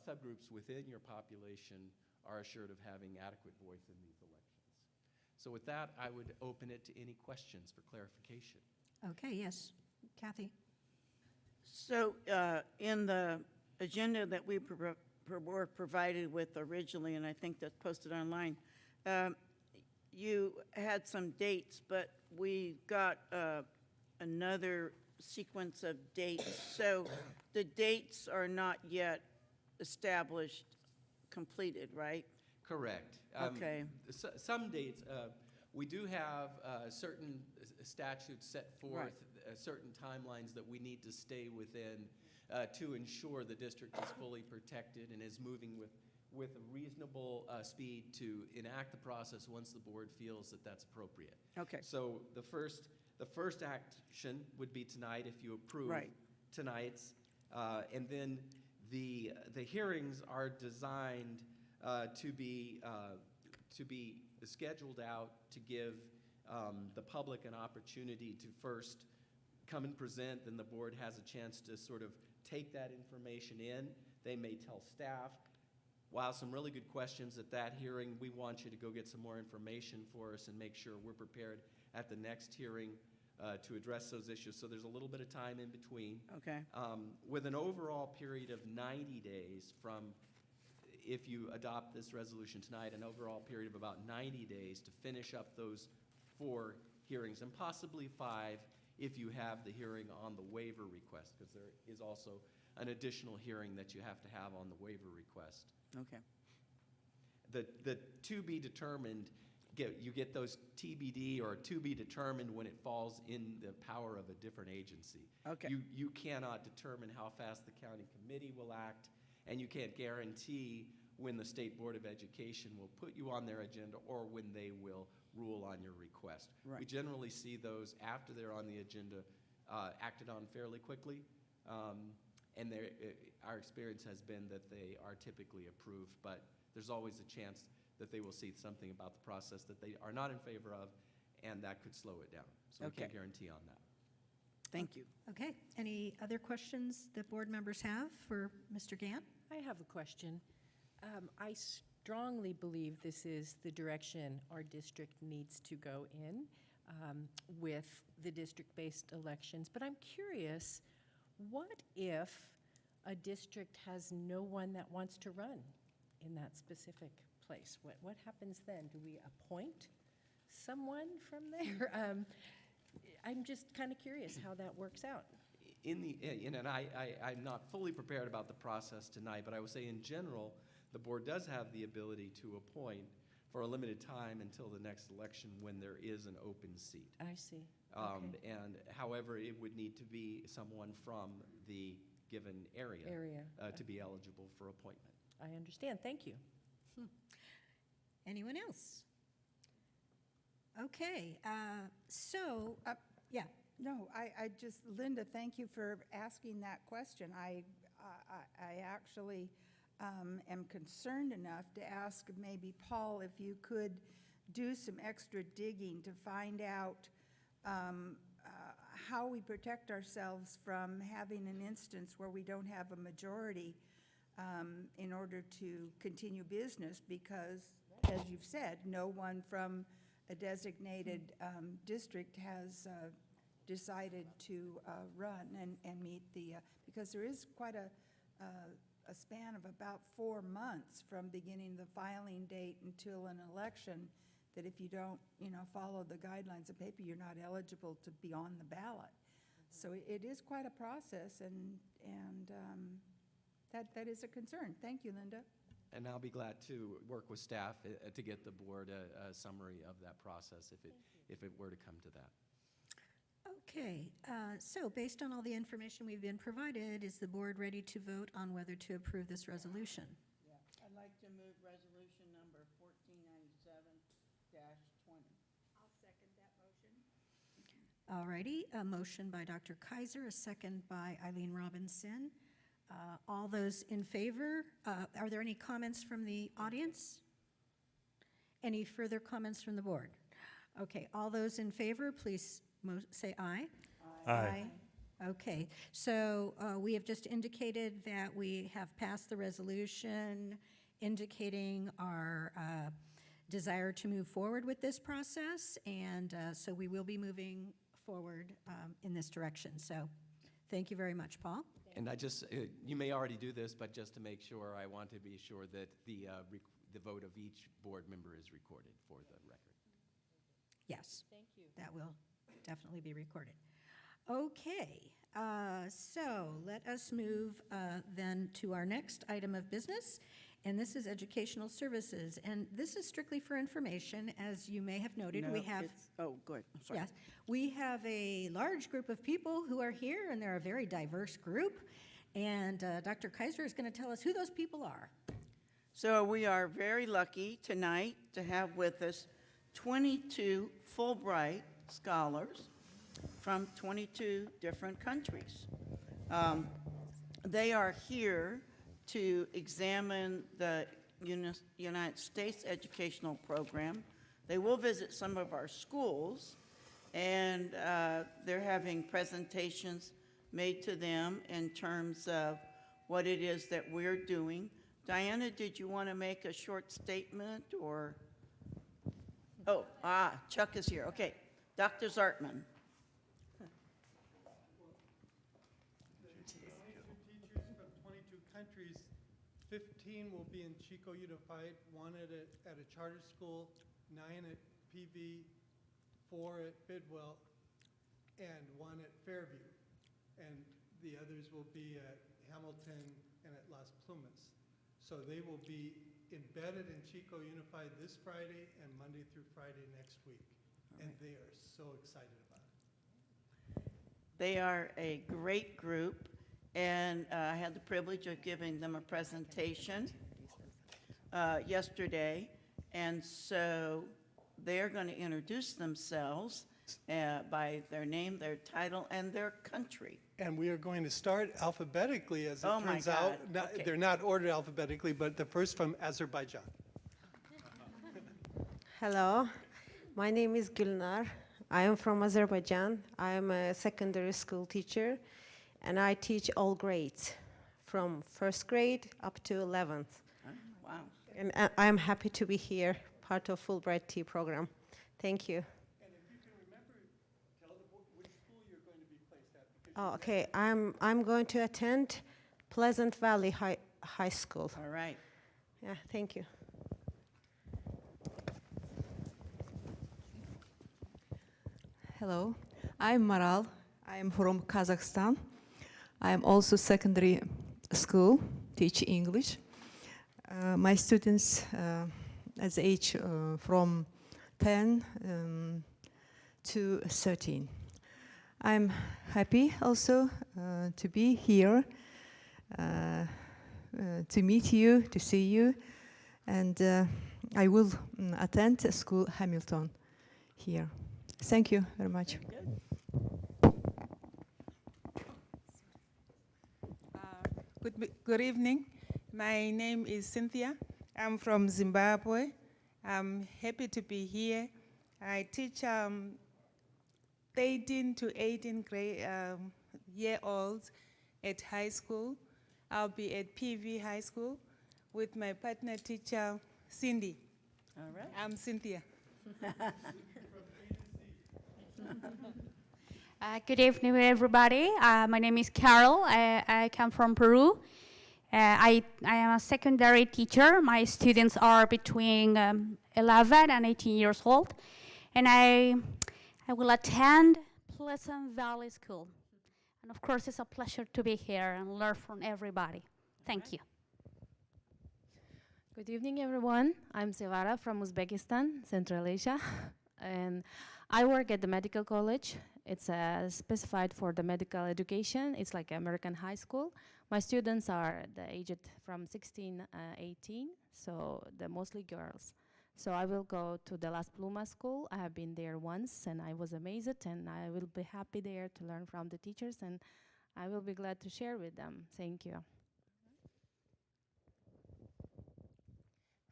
subgroups within your population are assured of having adequate voice in these elections. So with that, I would open it to any questions for clarification. Okay, yes. Kathy? So in the agenda that we were provided with originally, and I think that's posted online, you had some dates, but we got another sequence of dates. So the dates are not yet established, completed, right? Correct. Okay. Some dates, we do have certain statutes set forth, certain timelines that we need to stay within to ensure the district is fully protected and is moving with a reasonable speed to enact the process once the board feels that that's appropriate. Okay. So the first action would be tonight if you approve tonight's, and then the hearings are designed to be scheduled out to give the public an opportunity to first come and present. Then the board has a chance to sort of take that information in. They may tell staff, wow, some really good questions at that hearing. We want you to go get some more information for us and make sure we're prepared at the next hearing to address those issues. So there's a little bit of time in between. Okay. With an overall period of 90 days from if you adopt this resolution tonight, an overall period of about 90 days to finish up those 4 hearings, and possibly 5 if you have the hearing on the waiver request, because there is also an additional hearing that you have to have on the waiver request. Okay. The to be determined, you get those TBD or to be determined when it falls in the power of a different agency. Okay. You cannot determine how fast the county committee will act, and you can't guarantee when the State Board of Education will put you on their agenda or when they will rule on your request. Right. We generally see those after they're on the agenda acted on fairly quickly, and our experience has been that they are typically approved, but there's always a chance that they will see something about the process that they are not in favor of, and that could slow it down. So we can't guarantee on that. Thank you. Okay, any other questions that board members have for Mr. Gant? I have a question. I strongly believe this is the direction our district needs to go in with the district-based elections. But I'm curious, what if a district has no one that wants to run in that specific place? What happens then? Do we appoint someone from there? I'm just kind of curious how that works out. And I'm not fully prepared about the process tonight, but I would say in general, the board does have the ability to appoint for a limited time until the next election when there is an open seat. I see. Okay. And however, it would need to be someone from the given area. To be eligible for appointment. I understand. Thank you. Anyone else? Okay, yeah. No, I just, Linda, thank you for asking that question. I actually am concerned enough to ask maybe Paul if you could do some extra digging to find out how we protect ourselves from having an instance where we don't have a majority in order to continue business, because, as you've said, no one from a designated district has decided to run and meet the, because there is quite a span of about 4 months from beginning the filing date until an election, that if you don't, follow the guidelines of paper, you're not eligible to be on the ballot. So it is quite a process, and that is a concern. Thank you, Linda. And I'll be glad to work with staff to get the board a summary of that process if it were to come to that. Okay, so based on all the information we've been provided, is the board ready to vote on whether to approve this resolution? Yeah, I'd like to move resolution number 1497-20. I'll second that motion. All righty, a motion by Dr. Kaiser, a second by Eileen Robinson. All those in favor, are there any comments from the audience? Any further comments from the board? Okay, all those in favor, please say aye. Aye. Okay, so we have just indicated that we have passed the resolution indicating our desire to move forward with this process, and so we will be moving forward in this direction. So thank you very much, Paul. And I just, you may already do this, but just to make sure, I want to be sure that the vote of each board member is recorded for the record. Yes. Thank you. That will definitely be recorded. Okay, so let us move then to our next item of business, and this is educational services. And this is strictly for information, as you may have noted. No, We have, oh, good, I'm sorry. yes, we have a large group of people who are here, and they're a very diverse group. And Dr. Kaiser is going to tell us who those people are. So we are very lucky tonight to have with us 22 Fulbright scholars from 22 different countries. They are here to examine the United States educational program. They will visit some of our schools, and they're having presentations made to them in terms of what it is that we're doing. Diana, did you want to make a short statement, or? Oh, Chuck is here. Okay, Dr. Zartman. Teachers from 22 countries, 15 will be in Chico Unified, 1 at a charter school, 9 at PV, 4 at Bidwell, and 1 at Fairview. And the others will be at Hamilton and at Las Plumas. So they will be embedded in Chico Unified this Friday and Monday through Friday next week. And they are so excited about it. They are a great group, and I had the privilege of giving them a presentation yesterday. And so they're going to introduce themselves by their name, their title, and their country. And we are going to start alphabetically, as it Oh, my turns out. God. Okay. They're not ordered alphabetically, but the first from Azerbaijan. Hello, my name is Gülnar. I am from Azerbaijan. I am a secondary school teacher, and I teach all grades, from 1st grade up to 11th. Wow. And I am happy to be here, part of Fulbright Tea program. Thank you. And if you can remember, tell which school you're going to be placed at. Oh, okay, I'm going to attend Pleasant Valley High School. All right. Yeah, thank you. Hello, I'm Maral. I'm from Kazakhstan. I'm also secondary school, teach English. My students as age from 10 to 13. I'm happy also to be here to meet you, to see you, and I will attend school Hamilton here. Thank you very much. Good evening. My name is Cynthia. I'm from Zimbabwe. I'm happy to be here. I teach 13 to 18 year olds at high school. I'll be at PV High School with my partner teacher, Cindy. All right. I'm Cynthia. Good evening, everybody. My name is Carol. I come from Peru. I am a secondary teacher. My students are between 11 and 18 years old. And I will attend Pleasant Valley School. And of course, it's a pleasure to be here and learn from everybody. Thank you. Good evening, everyone. I'm Sevara from Uzbekistan, Central Asia. And I work at the medical college. It's specified for the medical education. It's like American high school. My students are the aged from 16, 18, so they're mostly girls. So I will go to the Las Plumas school. I have been there once, and I was amazed, and I will be happy there to learn from the teachers, and I will be glad to share with them. Thank you.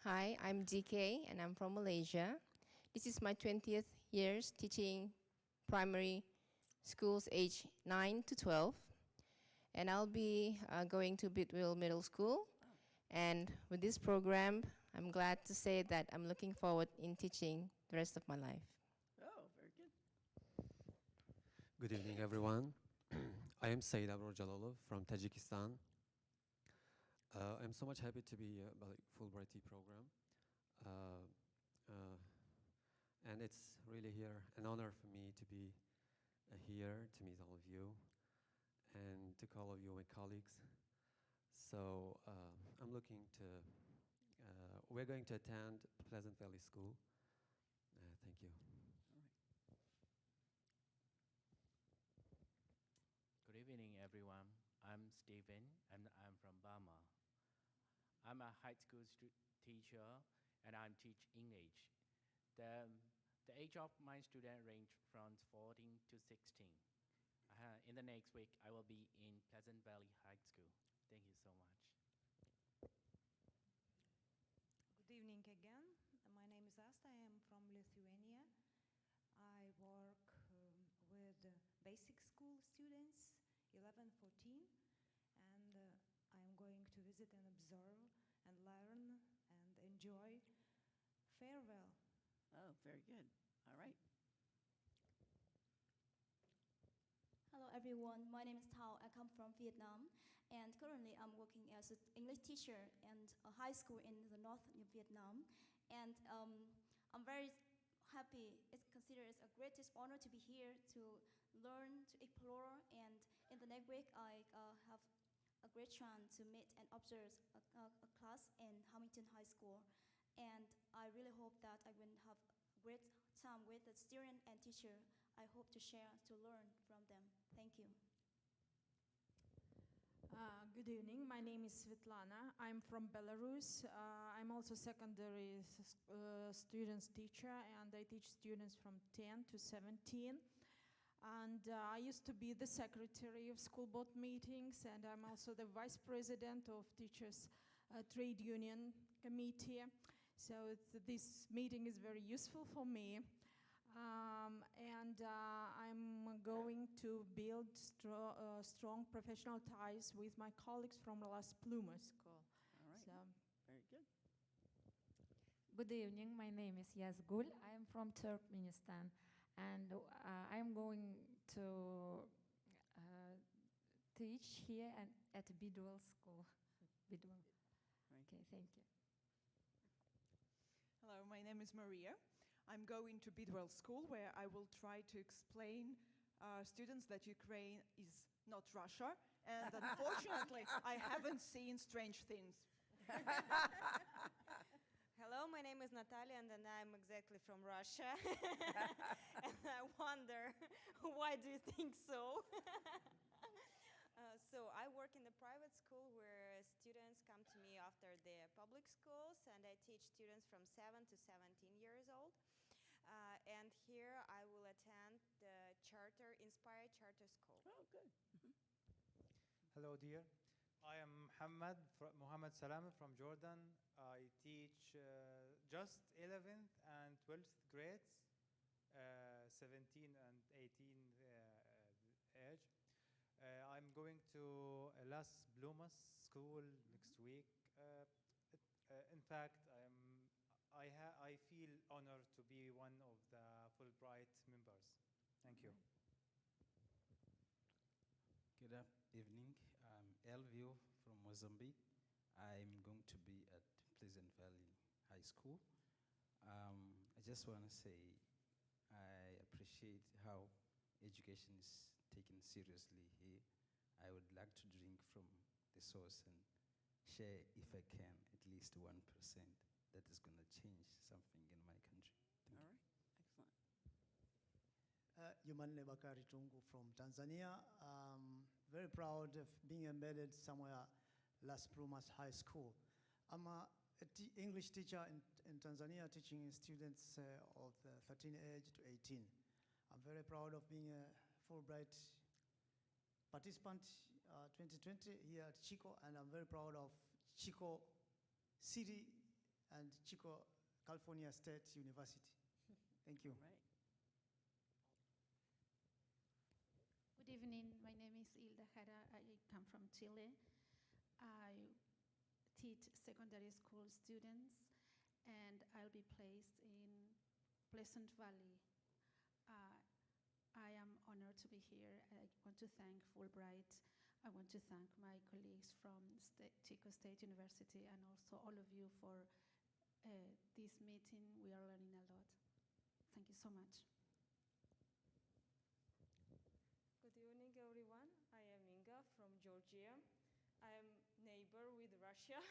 Hi, I'm DK, and I'm from Malaysia. This is my 20th years teaching primary schools age 9 to 12. And I'll be going to Bidwell Middle School. And with this program, I'm glad to say that I'm looking forward in teaching the rest of my life. Oh, very good. Good evening, everyone. I am Said Abror Jalolov from Tajikistan. I'm so much happy to be by Fulbright program. And it's really here an honor for me to be here to meet all of you and to call all of you my colleagues. So I'm looking to, we're going to attend Pleasant Valley School. Thank you. Good evening, everyone. I'm Stephen, and I'm from Burma. I'm a high school teacher, and I teach English. The age of my student range from 14 to 16. In the next week, I will be in Pleasant Valley High School. Thank you so much. Good evening again. My name is Asta. I am from Lithuania. I work with basic school students, 11, 14, and I'm going to visit and observe and learn and enjoy. Farewell. Oh, very good. All right. Hello everyone, my name is Thao. I come from Vietnam, and currently I'm working as an English teacher in a high school in the north of Vietnam. And I'm very happy. It's considered as a greatest honor to be here to learn, to explore, and in the next week I have a great chance to meet and observe a class in Hamilton High School. And I really hope that I will have a great time with the student and teacher. I hope to share, to learn from them. Thank you. Good evening. My name is Svetlana. I'm from Belarus. I'm also secondary students teacher, and I teach students from 10 to 17. And I used to be the secretary of school board meetings, and I'm also the vice president of teachers trade union committee. So this meeting is very useful for me. I'm going to build strong professional ties with my colleagues from Las Plumas School. All right. So, very good. Good evening. My name is Yazgul. I am from Turkmenistan, and I am going to teach here at Bidwell School. Bidwell. Okay, thank you. Hello, my name is Maria. I'm going to Bidwell School, where I will try to explain students that Ukraine is not Russia, and unfortunately, I haven't seen Strange Things. Hello, my name is Natalia, and I'm exactly from Russia. And I wonder, why do you think so? So I work in a private school where students come to me after the public schools, and I teach students from 7 to 17 years old. And here I will attend the Inspired Charter School. Oh, good. Hello, dear. I am Muhammad Salama from Jordan. I teach just 11th and 12th grades, 17 and 18 age. I'm going to Las Plumas school next week. In fact, I feel honored to be one of the Fulbright members. Thank you. Good evening. I'm Elvio from Mozambique. I'm going to be at Pleasant Valley High School. I just want to say I appreciate how education is taken seriously here. I would like to drink from the source and share, if I can, at least 1% that is going to change something in my country. Thank All you. right, excellent. Jumanne Bakari Tungu from Tanzania. Very proud of being embedded somewhere Las Plumas High School. I'm a English teacher in Tanzania, teaching students of 13 age to 18. I'm very proud of being a Fulbright participant 2020 here at Chico, and I'm very proud of Chico City and Chico California State University. Thank you. Right. Good evening. My name is Hilda Jara. I come from Chile. I teach secondary school students, and I'll be placed in Pleasant Valley. I am honored to be here. I want to thank Fulbright. I want to thank my colleagues from Chico State University, and also all of you for this meeting. We are learning a lot. Thank you so much. Good evening, everyone. I am Inga from Georgia. I am neighbor with Russia.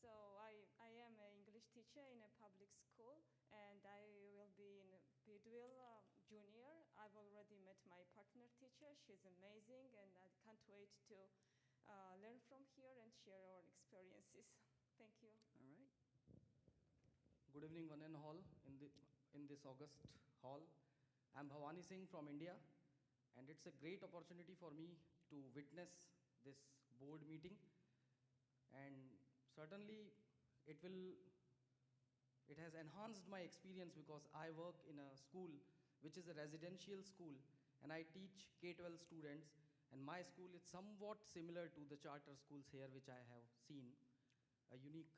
So I am an English teacher in a public school, and I will be in Bidwell Junior. I've already met my partner teacher. She's amazing, and I can't wait to learn from here and share our experiences. Thank you. All right. Good evening, one and all, in this August hall. I'm Bhavani Singh from India, and it's a great opportunity for me to witness this board meeting. And certainly, it has enhanced my experience because I work in a school which is a residential school, and I teach K-12 students, and my school is somewhat similar to the charter schools here which I have seen, a unique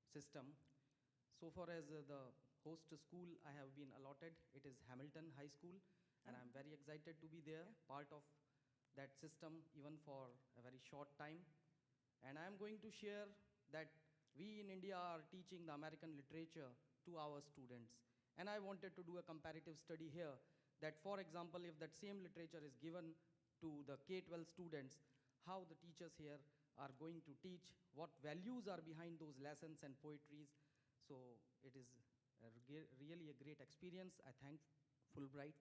system. So far as the host school I have been allotted, it is Hamilton High School, and I'm very excited to be there, part of that system even for a very short time. And I'm going to share that we in India are teaching the American literature to our students. And I wanted to do a comparative study here that, for example, if that same literature is given to the K-12 students, how the teachers here are going to teach, what values are behind those lessons and poetries. So it is really a great experience. I thank Fulbright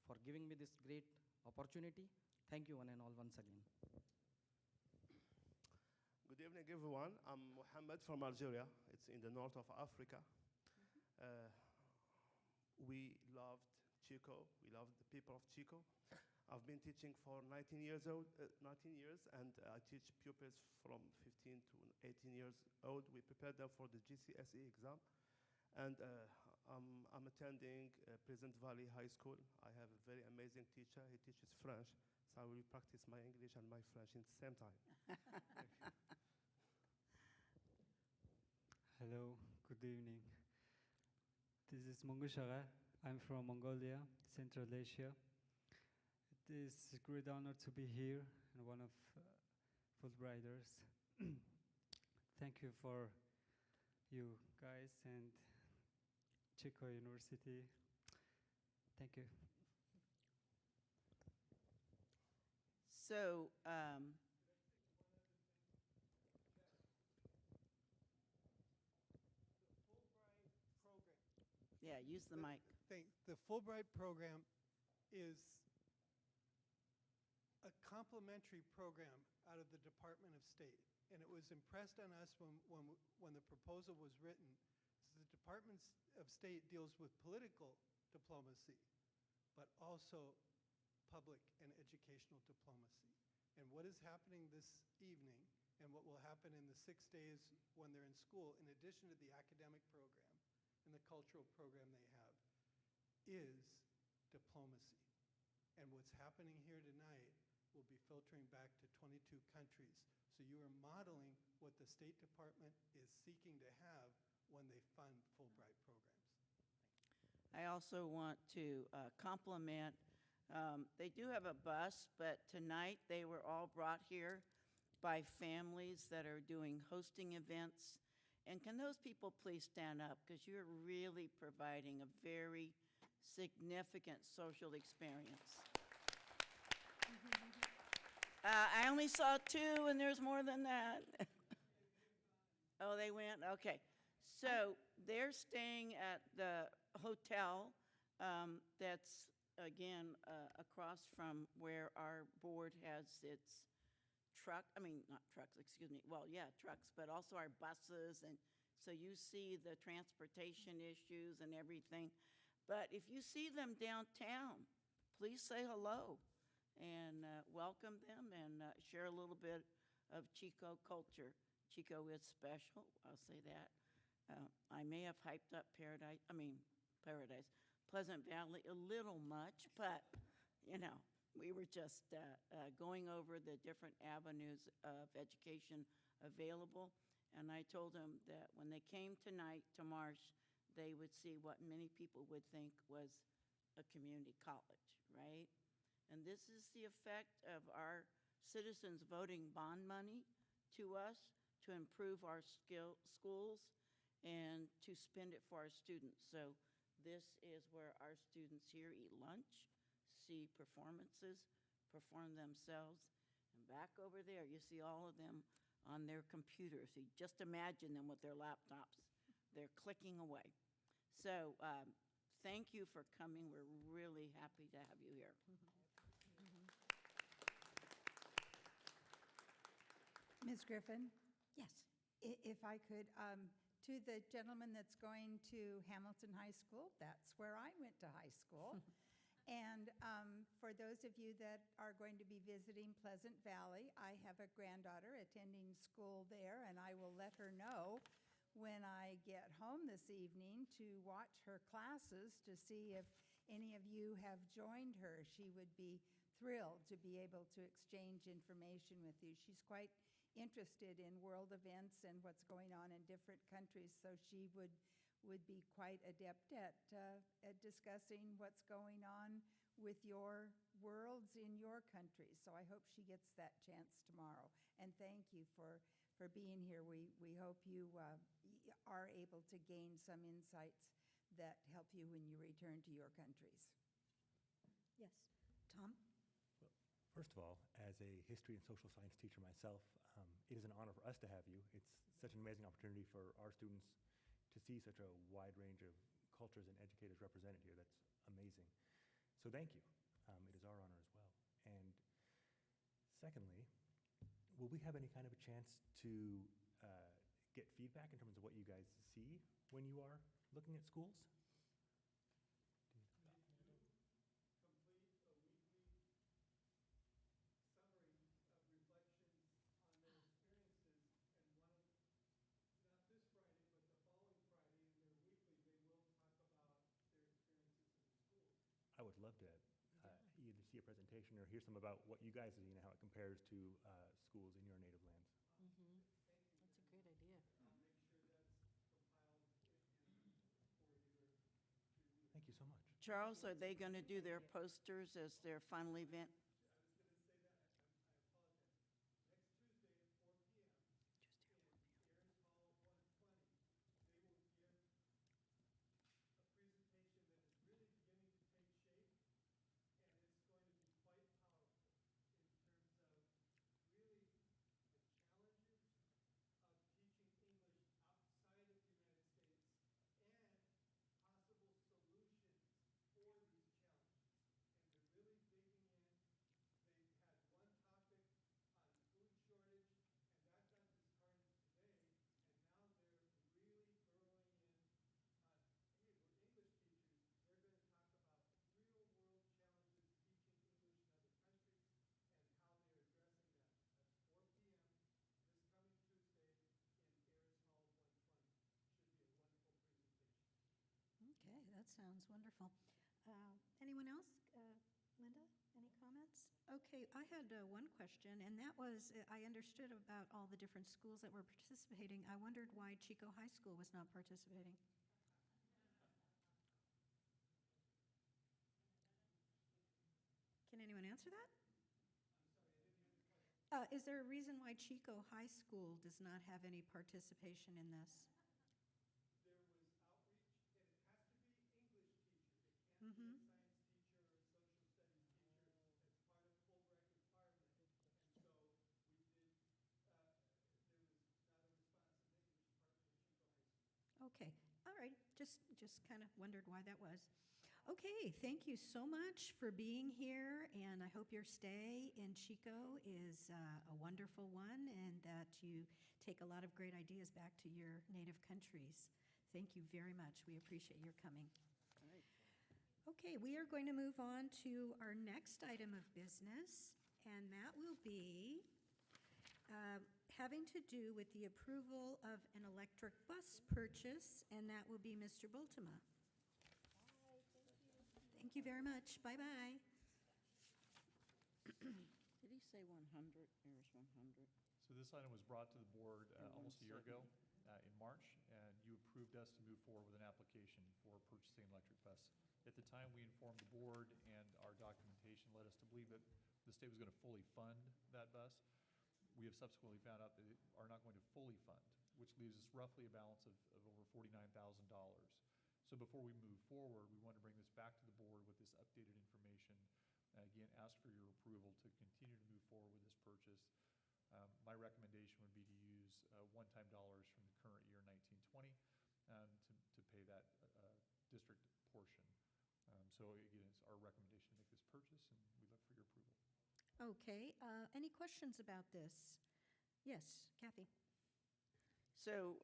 for giving me this great opportunity. Thank you one and all once again. Good evening, everyone. I'm Mohammed from Algeria. It's in the north of Africa. We loved Chico. We loved the people of Chico. I've been teaching for 19 years, and I teach pupils from 15 to 18 years old. We prepare them for the GCSE exam. And I'm attending Pleasant Valley High School. I have a very amazing teacher. He teaches French, so I will practice my English and my French at the same time. Hello, good evening. This is Mungushara. I'm from Mongolia, Central Asia. It is a great honor to be here and one of Fulbrighters. Thank you for you guys and Chico University. Thank you. So, yeah, use the mic. The Fulbright program is a complementary program out of the Department of State. And it was impressed on us when the proposal was written. The Department of State deals with political diplomacy, but also public and educational diplomacy. And what is happening this evening and what will happen in the 6 days when they're in school, in addition to the academic program and the cultural program they have, is diplomacy. And what's happening here tonight will be filtering back to 22 countries. So you are modeling what the State Department is seeking to have when they fund Fulbright programs. I also want to compliment, they do have a bus, but tonight they were all brought here by families that are doing hosting events. And can those people please stand up? Because you're really providing a very significant social experience. I only saw 2, and there's more than that. Oh, they went? Okay. So they're staying at the hotel that's, again, across from where our board has its not trucks, excuse me. Well, yeah, trucks, but also our buses. And so you see the transportation issues and everything. But if you see them downtown, please say hello and welcome them and share a little bit of Chico culture. Chico is special, I'll say that. I may have hyped up Pleasant Valley a little much, but, we were just going over the different avenues of education available, and I told them that when they came tonight to Marsh, they would see what many people would think was a community college, right? And this is the effect of our citizens voting bond money to us to improve our schools and to spend it for our students. So this is where our students here eat lunch, see performances, perform themselves. And back over there, you see all of them on their computers. You just imagine them with their laptops. They're clicking away. So thank you for coming. We're really happy to have you here. Ms. Griffin? Yes. If I could, to the gentleman that's going to Hamilton High School, that's where I went to high school. And for those of you that are going to be visiting Pleasant Valley, I have a granddaughter attending school there, and I will let her know when I get home this evening to watch her classes to see if any of you have joined her. She would be thrilled to be able to exchange information with you. She's quite interested in world events and what's going on in different countries, so she would be quite adept at discussing what's going on with your worlds in your country. So I hope she gets that chance tomorrow. And thank you for being here. We hope you are able to gain some insights that help you when you return to your countries. Yes. Tom? Well, first of all, as a history and social science teacher myself, it is an honor for us to have you. It's such an amazing opportunity for our students to see such a wide range of cultures and educators represented here. That's amazing. So thank you. It is our honor as well. And secondly, will we have any kind of a chance to get feedback in terms of what you guys see when you are looking at schools? I would love to either see a presentation or hear some about what you guys see and how it compares to schools in your native lands. Mm-hmm. That's a great idea. Thank you so much. Charles, are they going to do their posters as their final event? Possible solutions for these challenges. And they're really digging in sounds wonderful. Anyone else? Linda, any comments? Okay, I had one question, and that was, I understood about all the different schools that were participating. I wondered why Chico High School was not participating. Can anyone answer that? Is there a reason why Chico High School does not have any participation in this? There was outreach, and it has to be English teacher. It can't Mm-hmm. be a science teacher or a social studies teacher. That's part of Fulbright requirement. And so we did, there was not a response in English part for Chico High School. Okay, all right, just kind of wondered why that was. Okay, thank you so much for being here, and I hope your stay in Chico is a wonderful one and that you take a lot of great ideas back to your native countries. Thank you very much. We appreciate your coming. All right. Okay, we are going to move on to our next item of business, and that will be having to do with the approval of an electric bus purchase, and that will be Mr. Bultema. Thank you very much. Bye-bye. Did he say 100? Here's 100. So this item was brought to the board almost a year ago in March, and you approved us to move forward with an application for purchasing an electric bus. At the time, we informed the board, and our documentation led us to believe that the state was going to fully fund that bus. We have subsequently found out that they are not going to fully fund, which leaves us roughly a balance of over $49,000. So before we move forward, we want to bring this back to the board with this updated information. Again, ask for your approval to continue to move forward with this purchase. My recommendation would be to use one-time dollars from the current year, 1920, to pay that district portion. So again, it's our recommendation to make this purchase, and we look for your approval. Okay, any questions about this? Yes, Kathy. So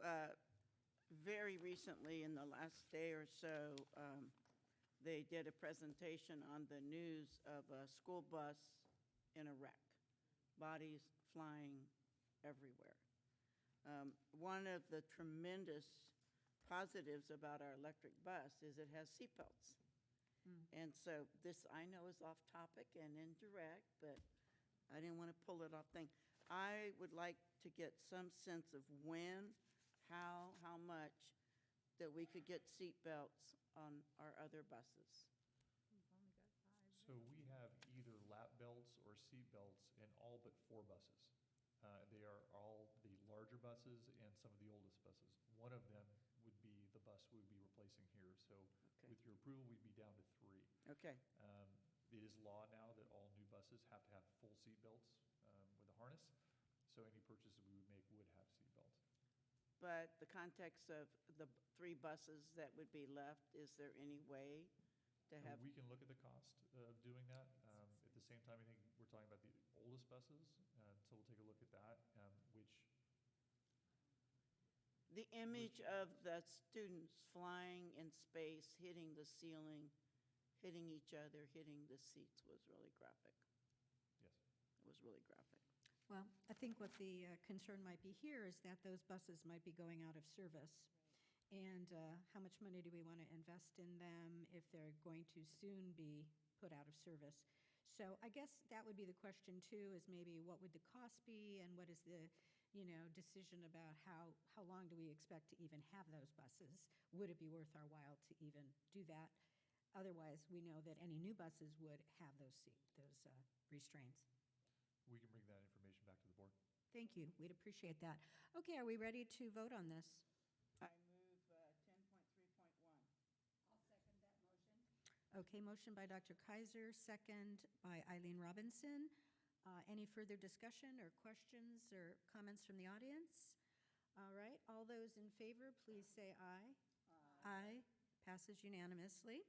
very recently, in the last day or so, they did a presentation on the news of a school bus in a wreck, bodies flying everywhere. One of the tremendous positives about our electric bus is it has seatbelts. And so this, I know, is off topic and indirect, but I didn't want to pull it off thing. I would like to get some sense of when, how much, that we could get seatbelts on our other buses. So we have either lap belts or seat belts in all but 4 buses. They are all the larger buses and some of the oldest buses. One of them would be the bus we would be replacing here. So with your approval, we'd be down to 3. Okay. It is law now that all new buses have to have full seat belts with a harness. So any purchases we would make would have seat belts. But the context of the 3 buses that would be left, is there any way to have? We can look at the cost of doing that. At the same time, I think we're talking about the oldest buses, so we'll take a look at that, which... The image of the students flying in space, hitting the ceiling, hitting each other, hitting the seats was really graphic. Yes. It was really graphic. Well, I think what the concern might be here is that those buses might be going out of service. And how much money do we want to invest in them if they're going to soon be put out of service? So I guess that would be the question too, is maybe what would the cost be, and what is the, decision about how long do we expect to even have those buses? Would it be worth our while to even do that? Otherwise, we know that any new buses would have those restraints. We can bring that information back to the board. Thank you. We'd appreciate that. Okay, are we ready to vote on this? I move 10.3.1. I'll second that motion. Okay, motion by Dr. Kaiser, second by Eileen Robinson. Any further discussion or questions or comments from the audience? All right, all those in favor, please say aye. Aye. Passes unanimously.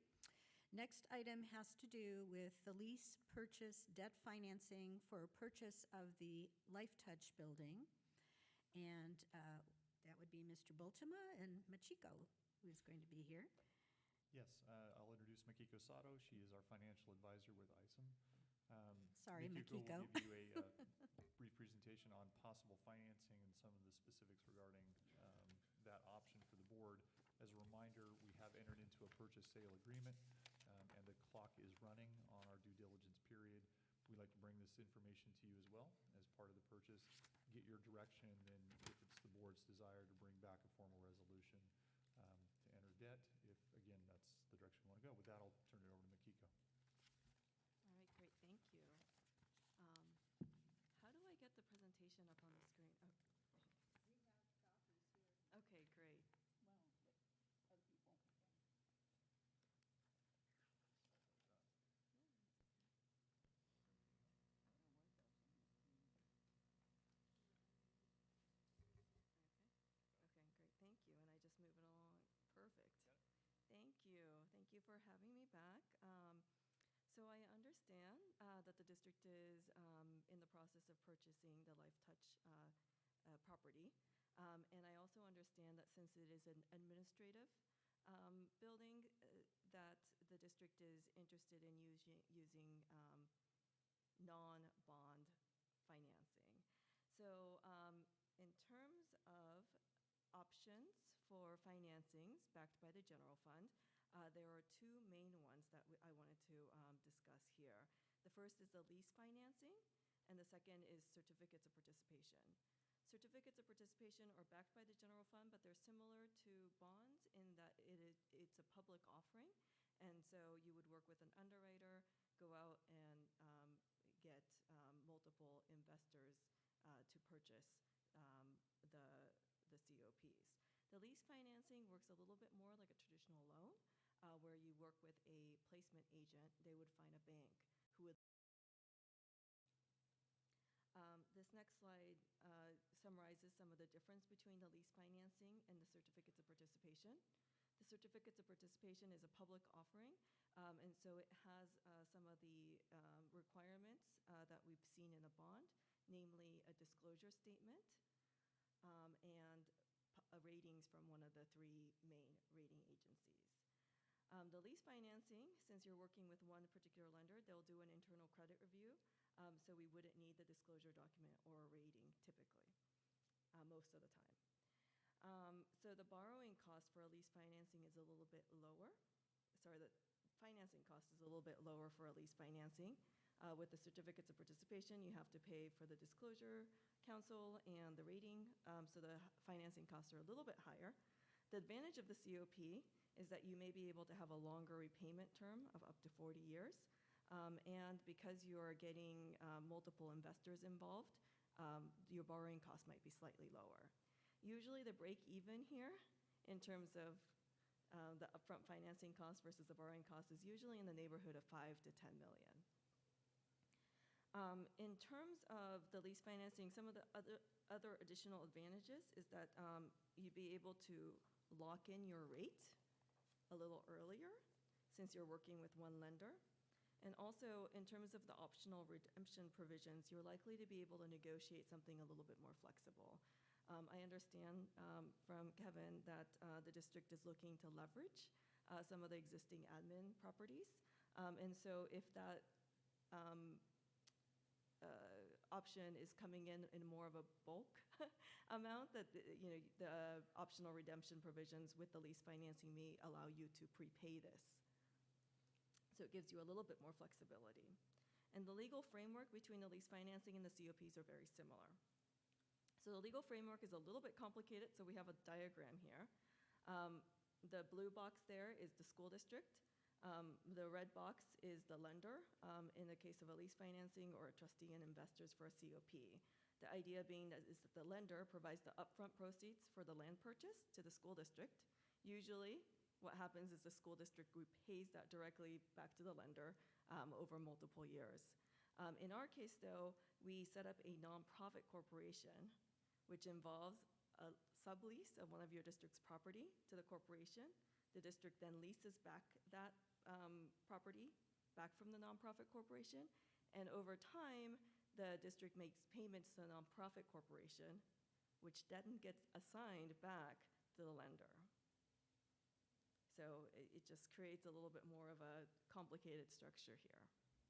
Next item has to do with the lease purchase debt financing for purchase of the Life Touch building. And that would be Mr. Bultema and Machiko, who is going to be here. Yes, I'll introduce Makiko Sato. She is our financial advisor with ISOM. Sorry, Makiko Makiko. will give you a brief presentation on possible financing and some of the specifics regarding that option for the board. As a reminder, we have entered into a purchase sale agreement, and the clock is running on our due diligence period. We'd like to bring this information to you as well as part of the purchase, get your direction, and then if it's the board's desire to bring back a formal resolution to enter debt, if, again, that's the direction we want to go. With that, I'll turn it over to Makiko. All right, great, thank you. How do I get the presentation up on the screen? Oh. We have copies here. Okay, great. Well, other people. Okay, great, thank you, and I just move it along, perfect. Thank you for having me back. So I understand that the district is in the process of purchasing the Life Touch property. And I also understand that since it is an administrative building, that the district is interested in using non-bond financing. So in terms of options for financings backed by the general fund, there are two main ones that I wanted to discuss here. The first is the lease financing, and the second is certificates of participation. Certificates of participation are backed by the general fund, but they're similar to bonds in that it's a public offering, and so you would work with an underwriter, go out and get multiple investors to purchase the COPs. The lease financing works a little bit more like a traditional loan, where you work with a placement agent. They would find a bank who would. This next slide summarizes some of the difference between the lease financing and the certificates of participation. The certificates of participation is a public offering, and so it has some of the requirements that we've seen in a bond, namely a disclosure statement and ratings from one of the three main rating agencies. The lease financing, since you're working with one particular lender, they'll do an internal credit review, so we wouldn't need the disclosure document or a rating typically, most of the time. So the borrowing cost for a lease financing is a little bit lower. Sorry, the financing cost is a little bit lower for a lease financing. With the certificates of participation, you have to pay for the disclosure counsel and the rating, so the financing costs are a little bit higher. The advantage of the COP is that you may be able to have a longer repayment term of up to 40 years. And because you are getting multiple investors involved, your borrowing cost might be slightly lower. Usually the break even here in terms of the upfront financing cost versus the borrowing cost is usually in the neighborhood of 5 to 10 million. In terms of the lease financing, some of the other additional advantages is that you'd be able to lock in your rate a little earlier since you're working with one lender. And also, in terms of the optional redemption provisions, you're likely to be able to negotiate something a little bit more flexible. I understand from Kevin that the district is looking to leverage some of the existing admin properties. And so if that option is coming in more of a bulk amount, that the optional redemption provisions with the lease financing may allow you to prepay this. So it gives you a little bit more flexibility. And the legal framework between the lease financing and the COPs are very similar. So the legal framework is a little bit complicated, so we have a diagram here. The blue box there is the school district. The red box is the lender in the case of a lease financing, or a trustee and investors for a COP. The idea being that is that the lender provides the upfront proceeds for the land purchase to the school district. Usually what happens is the school district group pays that directly back to the lender over multiple years. In our case though, we set up a nonprofit corporation, which involves a sublease of one of your district's property to the corporation. The district then leases back that property back from the nonprofit corporation, and over time, the district makes payments to the nonprofit corporation, which then gets assigned back to the lender. So it just creates a little bit more of a complicated structure here.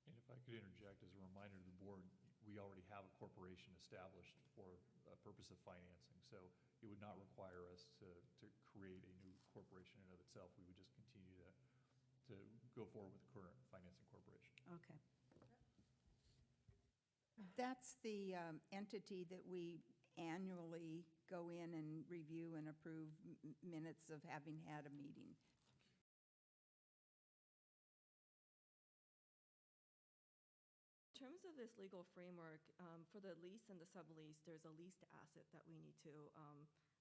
And if I could interject as a reminder to the board, we already have a corporation established for a purpose of financing. So it would not require us to create a new corporation in and of itself. We would just continue to go forward with current financing corporation. Okay. That's the entity that we annually go in and review and approve minutes of having had a meeting. In terms of this legal framework, for the lease and the sublease, there's a leased asset that we need to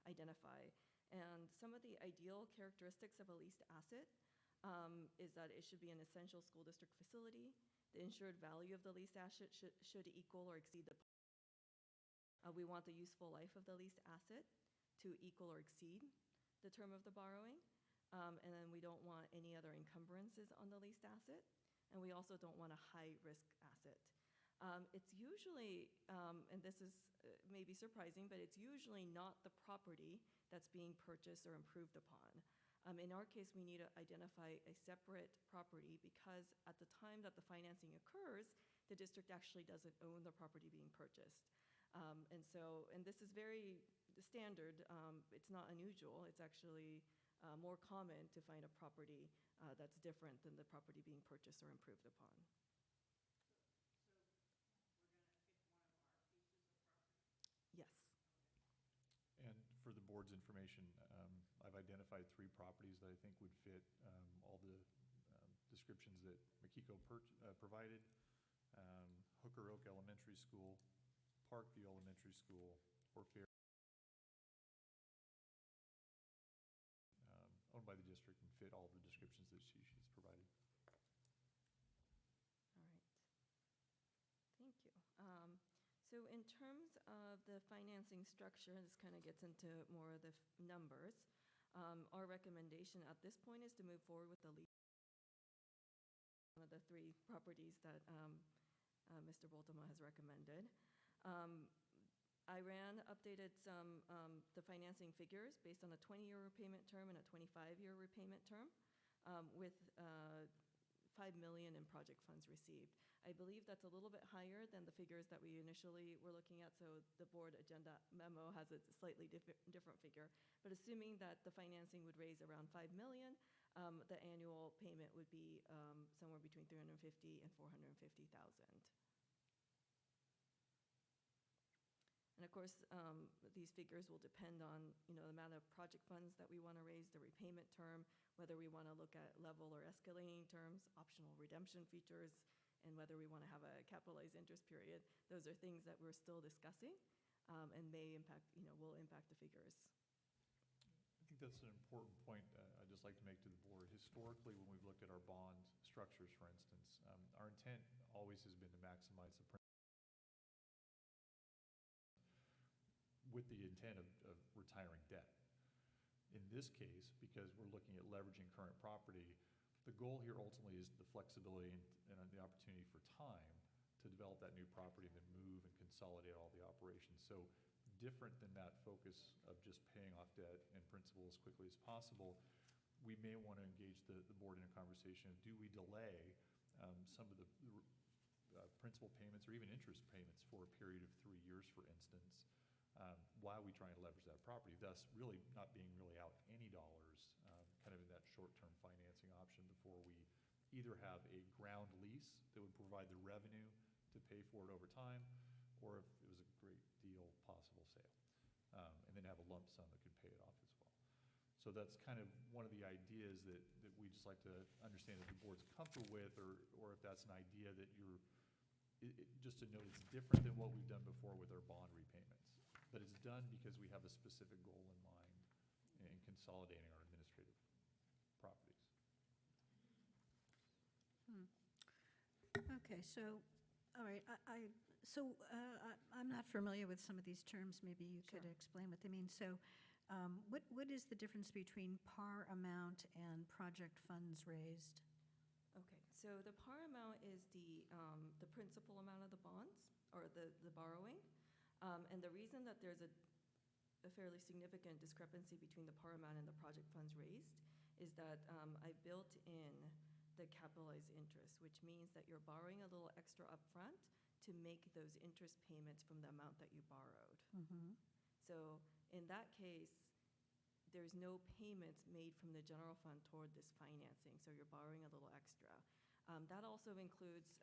identify. And some of the ideal characteristics of a leased asset is that it should be an essential school district facility. The insured value of the leased asset should equal or exceed the. We want the useful life of the leased asset to equal or exceed the term of the borrowing. And then we don't want any other encumbrances on the leased asset. And we also don't want a high-risk asset. It's usually, and this is maybe surprising, but it's usually not the property that's being purchased or improved upon. In our case, we need to identify a separate property because at the time that the financing occurs, the district actually doesn't own the property being purchased. And this is very standard. It's not unusual. It's actually more common to find a property that's different than the property being purchased or improved upon. Yes. And for the board's information, I've identified 3 properties that I think would fit all the descriptions that Makiko provided. Hooker Oak Elementary School, Parkview Elementary School, or Fair, owned by the district and fit all the descriptions that she's provided. All right. Thank you. So in terms of the financing structure, this kind of gets into more of the numbers. Our recommendation at this point is to move forward with the lease. One of the 3 properties that Mr. Boltema has recommended. IRAN updated some the financing figures based on a 20-year repayment term and a 25-year repayment term with $5 million in project funds received. I believe that's a little bit higher than the figures that we initially were looking at, so the board agenda memo has a slightly different figure. But assuming that the financing would raise around $5 million, the annual payment would be somewhere between $350,000 and $450,000. And of course, these figures will depend on the amount of project funds that we want to raise, the repayment term, whether we want to look at level or escalating terms, optional redemption features, and whether we want to have a capitalized interest period. Those are things that we're still discussing and may impact, will impact the figures. I think that's an important point I'd just like to make to the board. Historically, when we've looked at our bond structures, for instance, our intent always has been to maximize the principal with the intent of retiring debt. In this case, because we're looking at leveraging current property, the goal here ultimately is the flexibility and the opportunity for time to develop that new property and then move and consolidate all the operations. So different than that focus of just paying off debt and principal as quickly as possible, we may want to engage the board in a conversation of do we delay some of the principal payments or even interest payments for a period of 3 years, for instance, while we try and leverage that property, thus really not being really out any dollars kind of in that short-term financing option before we either have a ground lease that would provide the revenue to pay for it over time, or if it was a great deal, possible sale, and then have a lump sum that could pay it off as well. So that's kind of one of the ideas that we just like to understand that the board's comfortable with, or if that's an idea that you're, just to note it's different than what we've done before with our bond repayments. But it's done because we have a specific goal in mind in consolidating our administrative properties. Okay, so, all right, I'm not familiar with some of these terms. Maybe you could explain what they mean. So what is the difference between par amount and project funds raised? Okay, so the par amount is the principal amount of the bonds or the borrowing. And the reason that there's a fairly significant discrepancy between the par amount and the project funds raised is that I built in the capitalized interest, which means that you're borrowing a little extra upfront to make those interest payments from the amount that you borrowed. Mm-hmm. So in that case, there's no payments made from the general fund toward this financing, so you're borrowing a little extra. That also includes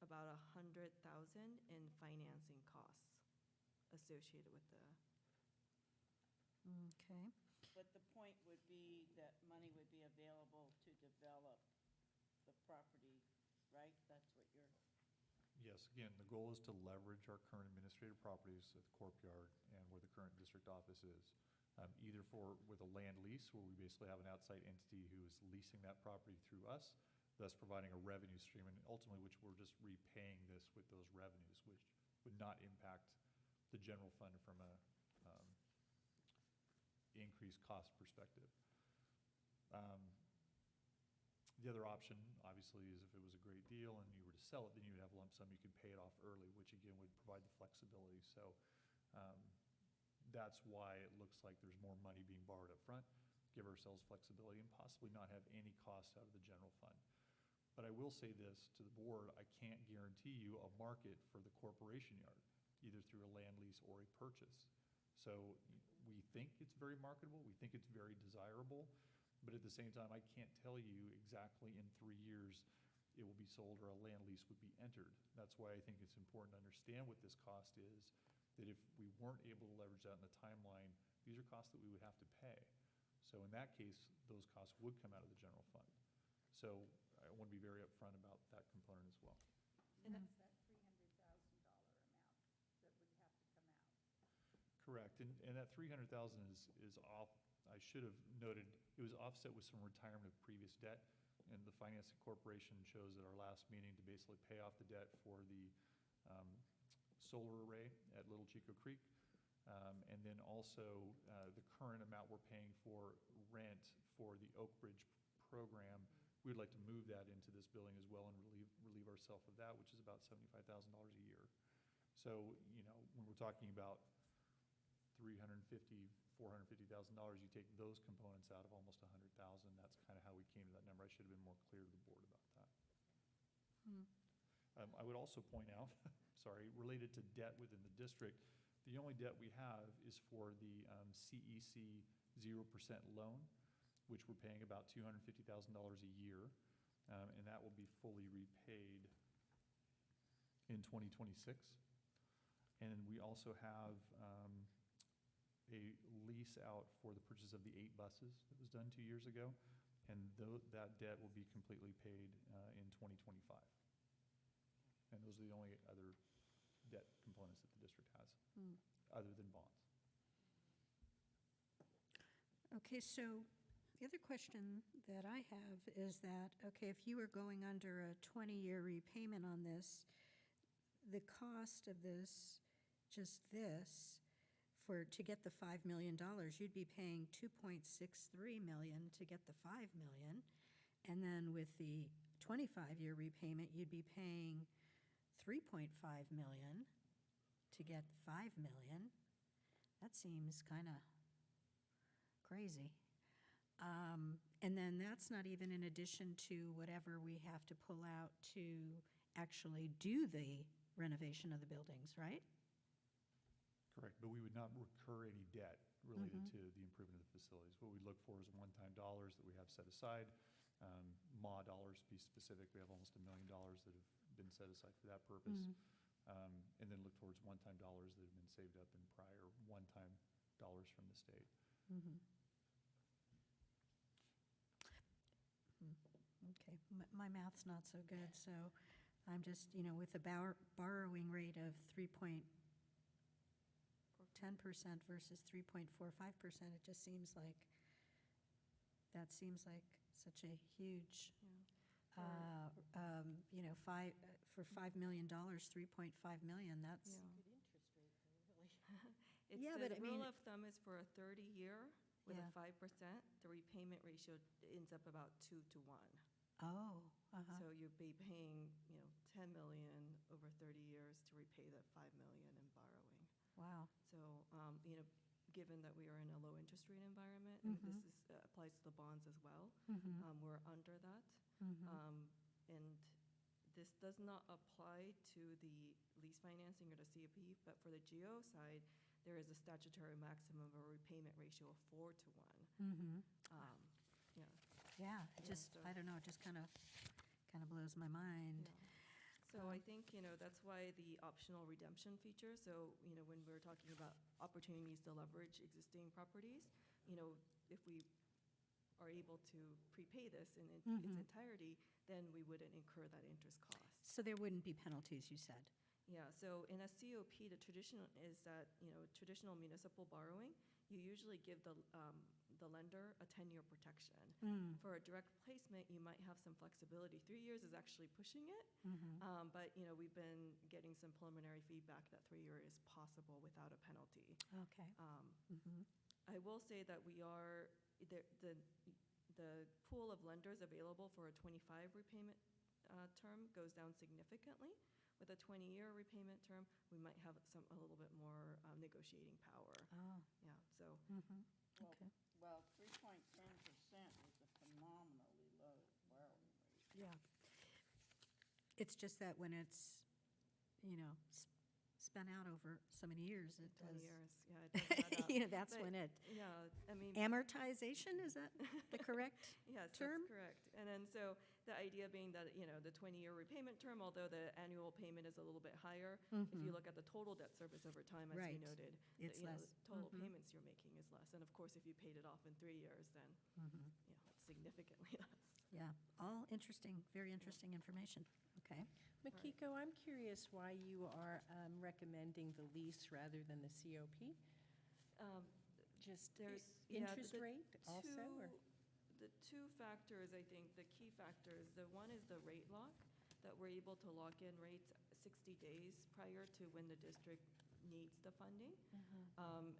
about $100,000 in financing costs associated with the. Okay. But the point would be that money would be available to develop the property, right? That's what you're, Yes, again, the goal is to leverage our current administrative properties at the courtyard and where the current district office is. Either with a land lease, where we basically have an outside entity who is leasing that property through us, thus providing a revenue stream, and ultimately which we're just repaying this with those revenues, which would not impact the general fund from a increased cost perspective. The other option, obviously, is if it was a great deal and you were to sell it, then you would have lump sum, you could pay it off early, which again would provide the flexibility. So that's why it looks like there's more money being borrowed up front, give ourselves flexibility and possibly not have any cost out of the general fund. But I will say this to the board, I can't guarantee you a market for the corporation yard, either through a land lease or a purchase. So we think it's very marketable, we think it's very desirable, but at the same time, I can't tell you exactly in 3 years it will be sold or a land lease would be entered. That's why I think it's important to understand what this cost is, that if we weren't able to leverage that in the timeline, these are costs that we would have to pay. So in that case, those costs would come out of the general fund. So I want to be very upfront about that component as well. And that's that $300,000 amount that would have to come out. Correct, and that 300,000 is off, I should have noted, it was offset with some retirement of previous debt, and the financing corporation chose at our last meeting to basically pay off the debt for the solar array at Little Chico Creek, and then also the current amount we're paying for rent for the Oak Bridge program. We'd like to move that into this building as well and relieve ourselves of that, which is about $75,000 a year. So, you know, when we're talking about $350,000, $450,000, you take those components out of almost $100,000. That's kind of how we came to that number. I should have been more clear to the board about that. I would also point out, sorry, related to debt within the district, the only debt we have is for the CEC 0% loan, which we're paying about $250,000 a year, and that will be fully repaid in 2026. And we also have a lease out for the purchase of the 8 buses that was done 2 years ago, and that debt will be completely paid in 2025. And those are the only other debt components that the district has, other than bonds. Okay, so the other question that I have is that, okay, if you were going under a 20-year repayment on this, the cost of this, just this, to get the $5 million, you'd be paying $2.63 million to get the $5 million, and then with the 25-year repayment, you'd be paying $3.5 million to get $5 million. That seems kind of crazy. And then that's not even in addition to whatever we have to pull out to actually do the renovation of the buildings, right? Correct, but we would not incur any debt related to the improvement of the facilities. What we look for is one-time dollars that we have set aside. MA dollars, to be specific, we have almost $1 million that have been set aside for that purpose. And then look towards one-time dollars that have been saved up in prior one-time dollars from the state. Okay, my math's not so good, so I'm just, you know, with a borrowing rate of 3.10% versus 3.45%, it just seems like, that seems like such a huge, you know, for $5 million, $3.5 million, that's. Yeah. Good interest rate, though, really. It's Yeah, the but I mean, rule of thumb is for a 30-year with Yeah. a 5%, the repayment ratio ends up about 2 to 1. Oh, So you'd be paying, you know, $10 million over 30 years to repay that $5 million in borrowing. Wow. So, you know, given that we are in a low interest rate environment, and this is, applies to the bonds as well, we're under that. And this does not apply to the lease financing or the CUP, but for the GO side, there is a statutory maximum of a repayment ratio of 4 to 1. Mm-hmm. Yeah. Yeah, it just, I don't know, it just kind of blows my mind. So I think, that's why the optional redemption feature, so, when we're talking about opportunities to leverage existing properties, if we are able to prepay this in its entirety, then we wouldn't incur that interest cost. So there wouldn't be penalties, you said? Yeah, so in a COP, the tradition is that, traditional municipal borrowing, you usually give the lender a 10-year protection. Mm. For a direct placement, you might have some flexibility. 3 years is actually pushing it, Mhm. but, we've been getting some preliminary feedback that 3-year is possible without a penalty. Okay. Mhm. I will say that we are, the pool of lenders available for a 25 repayment term goes down significantly. With a 20-year repayment term, we might have a little bit more negotiating power. Oh. Yeah, so. Mhm. Well, Okay. Well, 3.10% is a phenomenally low borrowing rate. Yeah. It's just that when it's, spun out over so many years, it 20 does. years, yeah, it does add up. That's But, when it. Yeah, I mean. Amortization, is that the correct Yes, term? that's correct. And then so the idea being that, the 20-year repayment term, although the annual payment is a little bit higher, if you Mhm. look at the total debt service over time, as Right. you noted, It's the less. total Mhm. payments you're making is less. And of course, if you paid it off in 3 years, then, Mhm. it's significantly less. Yeah, all interesting, very interesting information. Okay. Makiko, I'm curious why you are recommending the lease rather than the COP? Just interest rate also, or? The two factors, I think, the key factors, the one is the rate lock, that we're able to lock in rates 60 days prior to when the district needs the funding.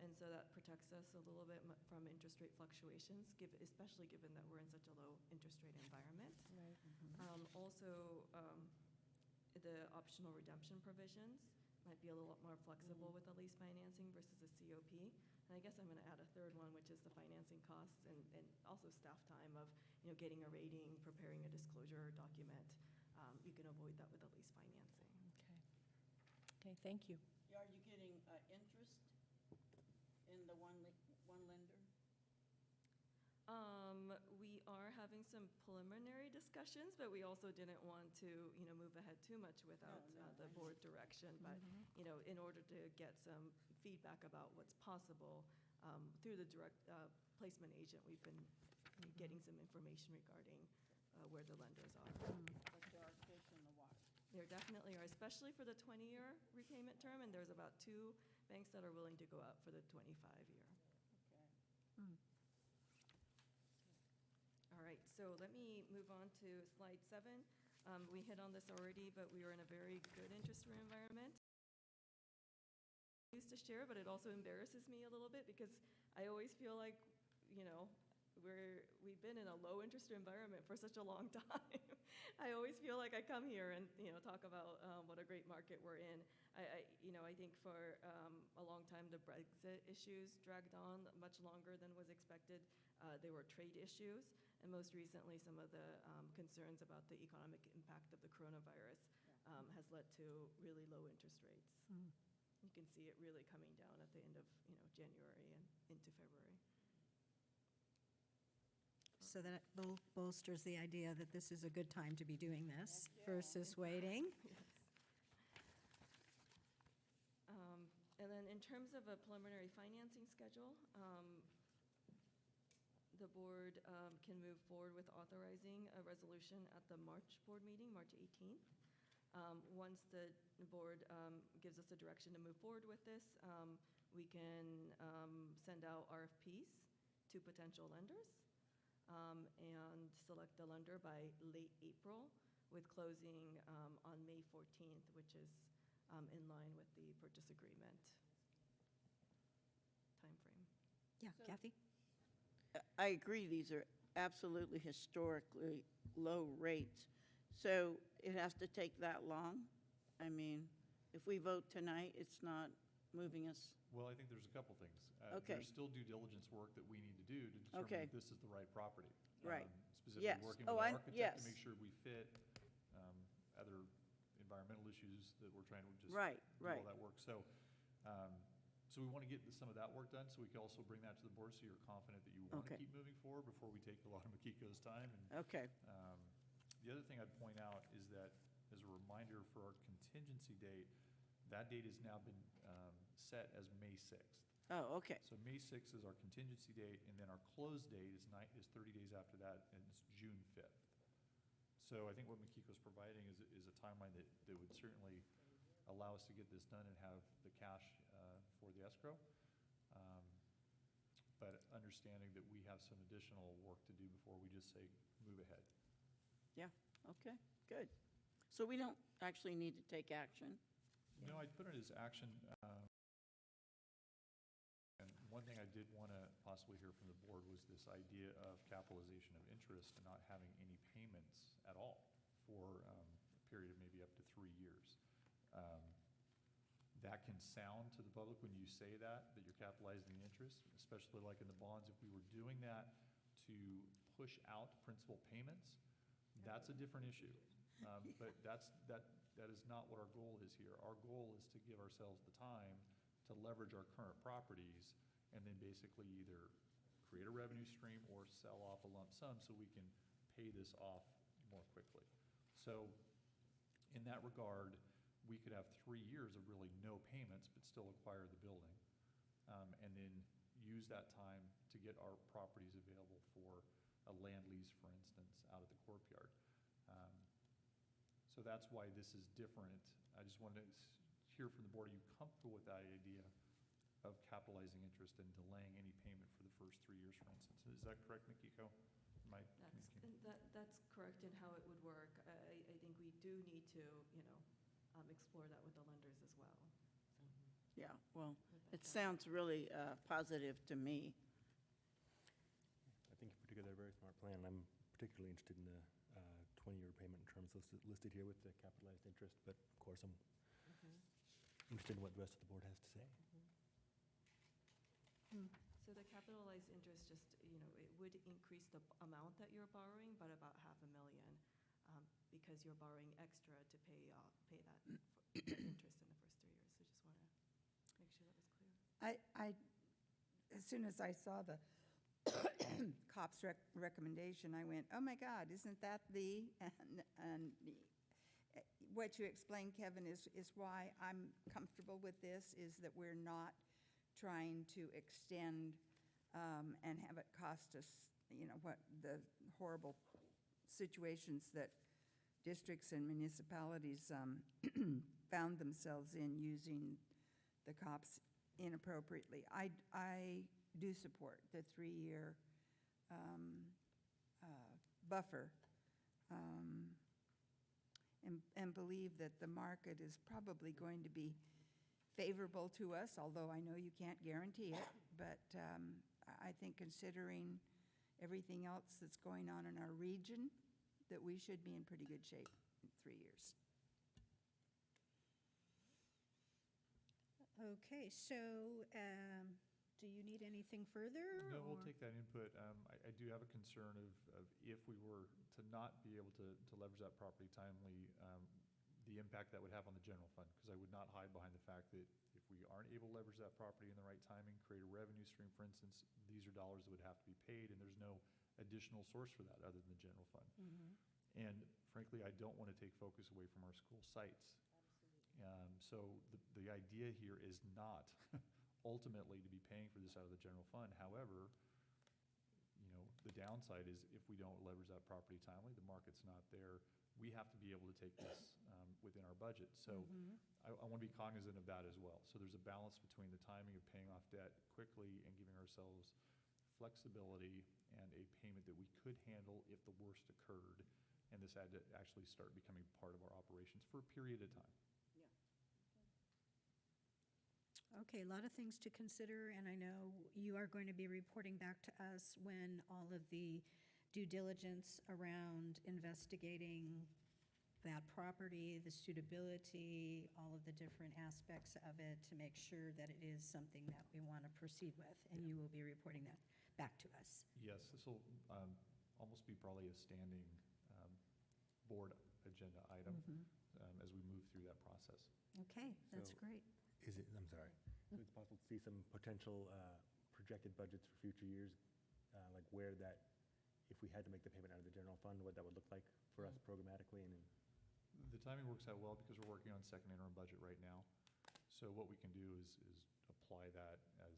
And so that protects us a little bit from interest rate fluctuations, especially given that we're in such a low interest rate environment. Right. Also, the optional redemption provisions might be a little more flexible with the lease financing versus a COP. And I guess I'm going to add a third one, which is the financing costs and also staff time of, getting a rating, preparing a disclosure document. You can avoid that with the lease financing. Okay. Okay, thank you. Are you getting interest in the one lender? We are having some preliminary discussions, but we also didn't want to, move ahead too much without the board direction. But, in order to get some feedback about what's possible, through the direct placement agent, we've been getting some information regarding where the lenders are. But there are fish in the water. There definitely are, especially for the 20-year repayment term, and there's about 2 banks that are willing to go out for the 25-year. Okay. All right, so let me move on to slide 7. We hit on this already, but we are in a very good interest rate environment. I used to share, but it also embarrasses me a little bit because I always feel like, we've been in a low interest rate environment for such a long time. I always feel like I come here and, talk about what a great market we're in. I think for a long time, the Brexit issues dragged on much longer than was expected. There were trade issues, and most recently, some of the concerns about the economic impact of the coronavirus has led to really low interest rates. You can see it really coming down at the end of, January and into February. So that bolsters the idea that this is a good time to be doing this versus waiting. And then in terms of a preliminary financing schedule, the board can move forward with authorizing a resolution at the March board meeting, March 18th. Once the board gives us a direction to move forward with this, we can send out RFPs to potential lenders and select a lender by late April, with closing on May 14th, which is in line with the purchase agreement timeframe. Yeah, So- Kathy? I agree, these are absolutely historically low rates. So it has to take that long? I mean, if we vote tonight, it's not moving us. Well, I think there's a couple things. Okay. There's still due diligence work that we need to do to determine Okay. if this is the right property. Right. Specifically Yes. working Oh, with I- the architect yes. to make sure we fit other environmental issues that we're trying to just Right, do right. all that work. So So we want to get some of that work done, so we can also bring that to the board, so you're confident that you want to Okay. keep moving forward before we take a lot of Makiko's time. And Okay. the other thing I'd point out is that, as a reminder for our contingency date, that date has now been set as May 6th. Oh, okay. So May 6th is our contingency date, and then our close date is 30 days after that, and it's June 5th. So I think what Makiko's providing is a timeline that would certainly allow us to get this done and have the cash for the escrow. But understanding that we have some additional work to do before we just say, move ahead. Yeah, okay, good. So we don't actually need to take action? No, I'd put it as action. And one thing I did want to possibly hear from the board was this idea of capitalization of interest and not having any payments at all for a period of maybe up to 3 years. That can sound to the public when you say that you're capitalizing the interest, especially like in the bonds. If we were doing that to push out principal payments, that's a different issue. But that is not what our goal is here. Our goal is to give ourselves the time to leverage our current properties and then basically either create a revenue stream or sell off a lump sum so we can pay this off more quickly. So in that regard, we could have 3 years of really no payments but still acquire the building, and then use that time to get our properties available for a land lease, for instance, out at the courtyard. So that's why this is different. I just wanted to hear from the board, are you comfortable with that idea of capitalizing interest and delaying any payment for the first 3 years, for instance? Is that correct, Makiko? Am I communicating? That's correct in how it would work. I think we do need to, explore that with the lenders as well. Yeah, well, it sounds really positive to me. I think in particular, they're a very smart plan. I'm particularly interested in the 20-year payment terms listed here with the capitalized interest, but of course, I'm interested in what the rest of the board has to say. So the capitalized interest just, it would increase the amount that you're borrowing, but about $500,000, because you're borrowing extra to pay that interest in the first 3 years. So just want to make sure that was clear. As soon as I saw the COPS recommendation, I went, oh my God, isn't that and what you explained, Kevin, is why I'm comfortable with this, is that we're not trying to extend and have it cost us, what the horrible situations that districts and municipalities found themselves in using the COPS inappropriately. I do support the 3-year buffer, and believe that the market is probably going to be favorable to us, although I know you can't guarantee it. But I think considering everything else that's going on in our region, that we should be in pretty good shape in 3 years. Okay, so do you need anything further? No, we'll or- take that input. I do have a concern of if we were to not be able to leverage that property timely, the impact that would have on the general fund, because I would not hide behind the fact that if we aren't able to leverage that property in the right timing, create a revenue stream, for instance, these are dollars that would have to be paid, and there's no additional source for that other than the general fund. And frankly, I don't want to take focus away from our school sites. So the idea here is not ultimately to be paying for this out of the general fund. However, the downside is if we don't leverage that property timely, the market's not there. We have to be able to take this within our budget. So I want to be cognizant of that as well. So there's a balance between the timing of paying off debt quickly and giving ourselves flexibility and a payment that we could handle if the worst occurred, and this had to actually start becoming part of our operations for a period of time. Okay, a lot of things to consider, and I know you are going to be reporting back to us when all of the due diligence around investigating that property, the suitability, all of the different aspects of it, to make sure that it is something that we want to proceed with, and you will be reporting that back to us. Yes, this will almost be probably a standing board agenda item as we move through that process. Okay, that's So- great. Is it, I'm sorry, So it's possible to see some potential projected budgets for future years, like where that, if we had to make the payment out of the general fund, what that would look like for us programmatically and The timing works out well because we're working on second interim budget right now. So what we can do is apply that as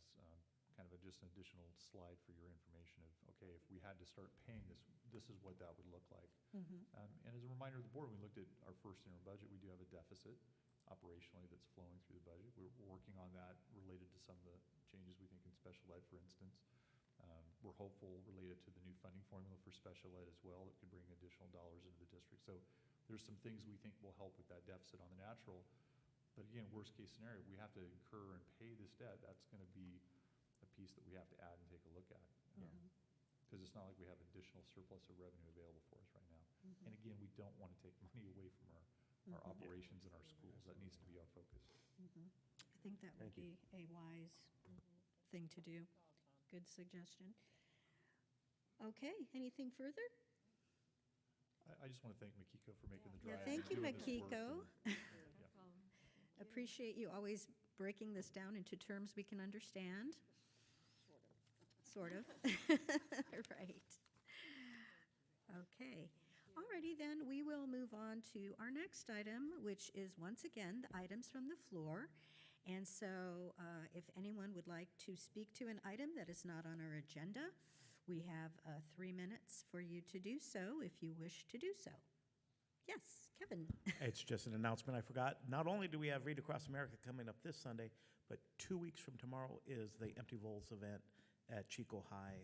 kind of just an additional slide for your information of, okay, if we had to start paying this, this is what that would look like. And as a reminder to the board, we looked at our first interim budget. We do have a deficit operationally that's flowing through the budget. We're working on that related to some of the changes we think in special ed, for instance. We're hopeful related to the new funding formula for special ed as well that could bring additional dollars into the district. So there's some things we think will help with that deficit on the natural. But again, worst case scenario, if we have to incur and pay this debt, that's going to be a piece that we have to add and take a look at. Because it's not like we have additional surplus of revenue available for us right now. And again, we don't want to take money away from our operations and our schools. That needs to be our focus. I think that would be a wise thing to do. Good suggestion. Okay, anything further? I just want to thank Makiko for making the Yeah, drive. thank and you, doing this work Makiko. and- Appreciate you always breaking this down into terms we can understand. Sort of. Right. Okay. Alrighty then, we will move on to our next item, which is once again the items from the floor. And so if anyone would like to speak to an item that is not on our agenda, we have 3 minutes for you to do so if you wish to do so. Yes, Kevin. It's just an announcement I forgot. Not only do we have Read Across America coming up this Sunday, but 2 weeks from tomorrow is the Empty Bowls event at Chico High.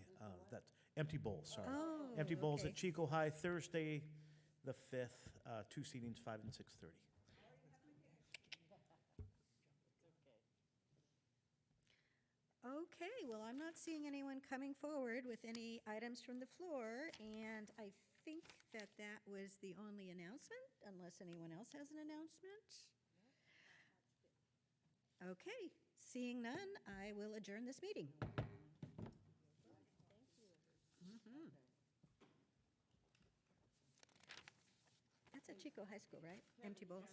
That's Empty Bowls, sorry. Oh, Empty Bowls okay. at Chico High, Thursday the 5th, 2 seatings, 5 and 6:30. Okay, well, I'm not seeing anyone coming forward with any items from the floor, and I think that that was the only announcement, unless anyone else has an announcement. Okay, seeing none, I will adjourn this meeting. Mhm. That's at Chico High School, right? Empty bowls?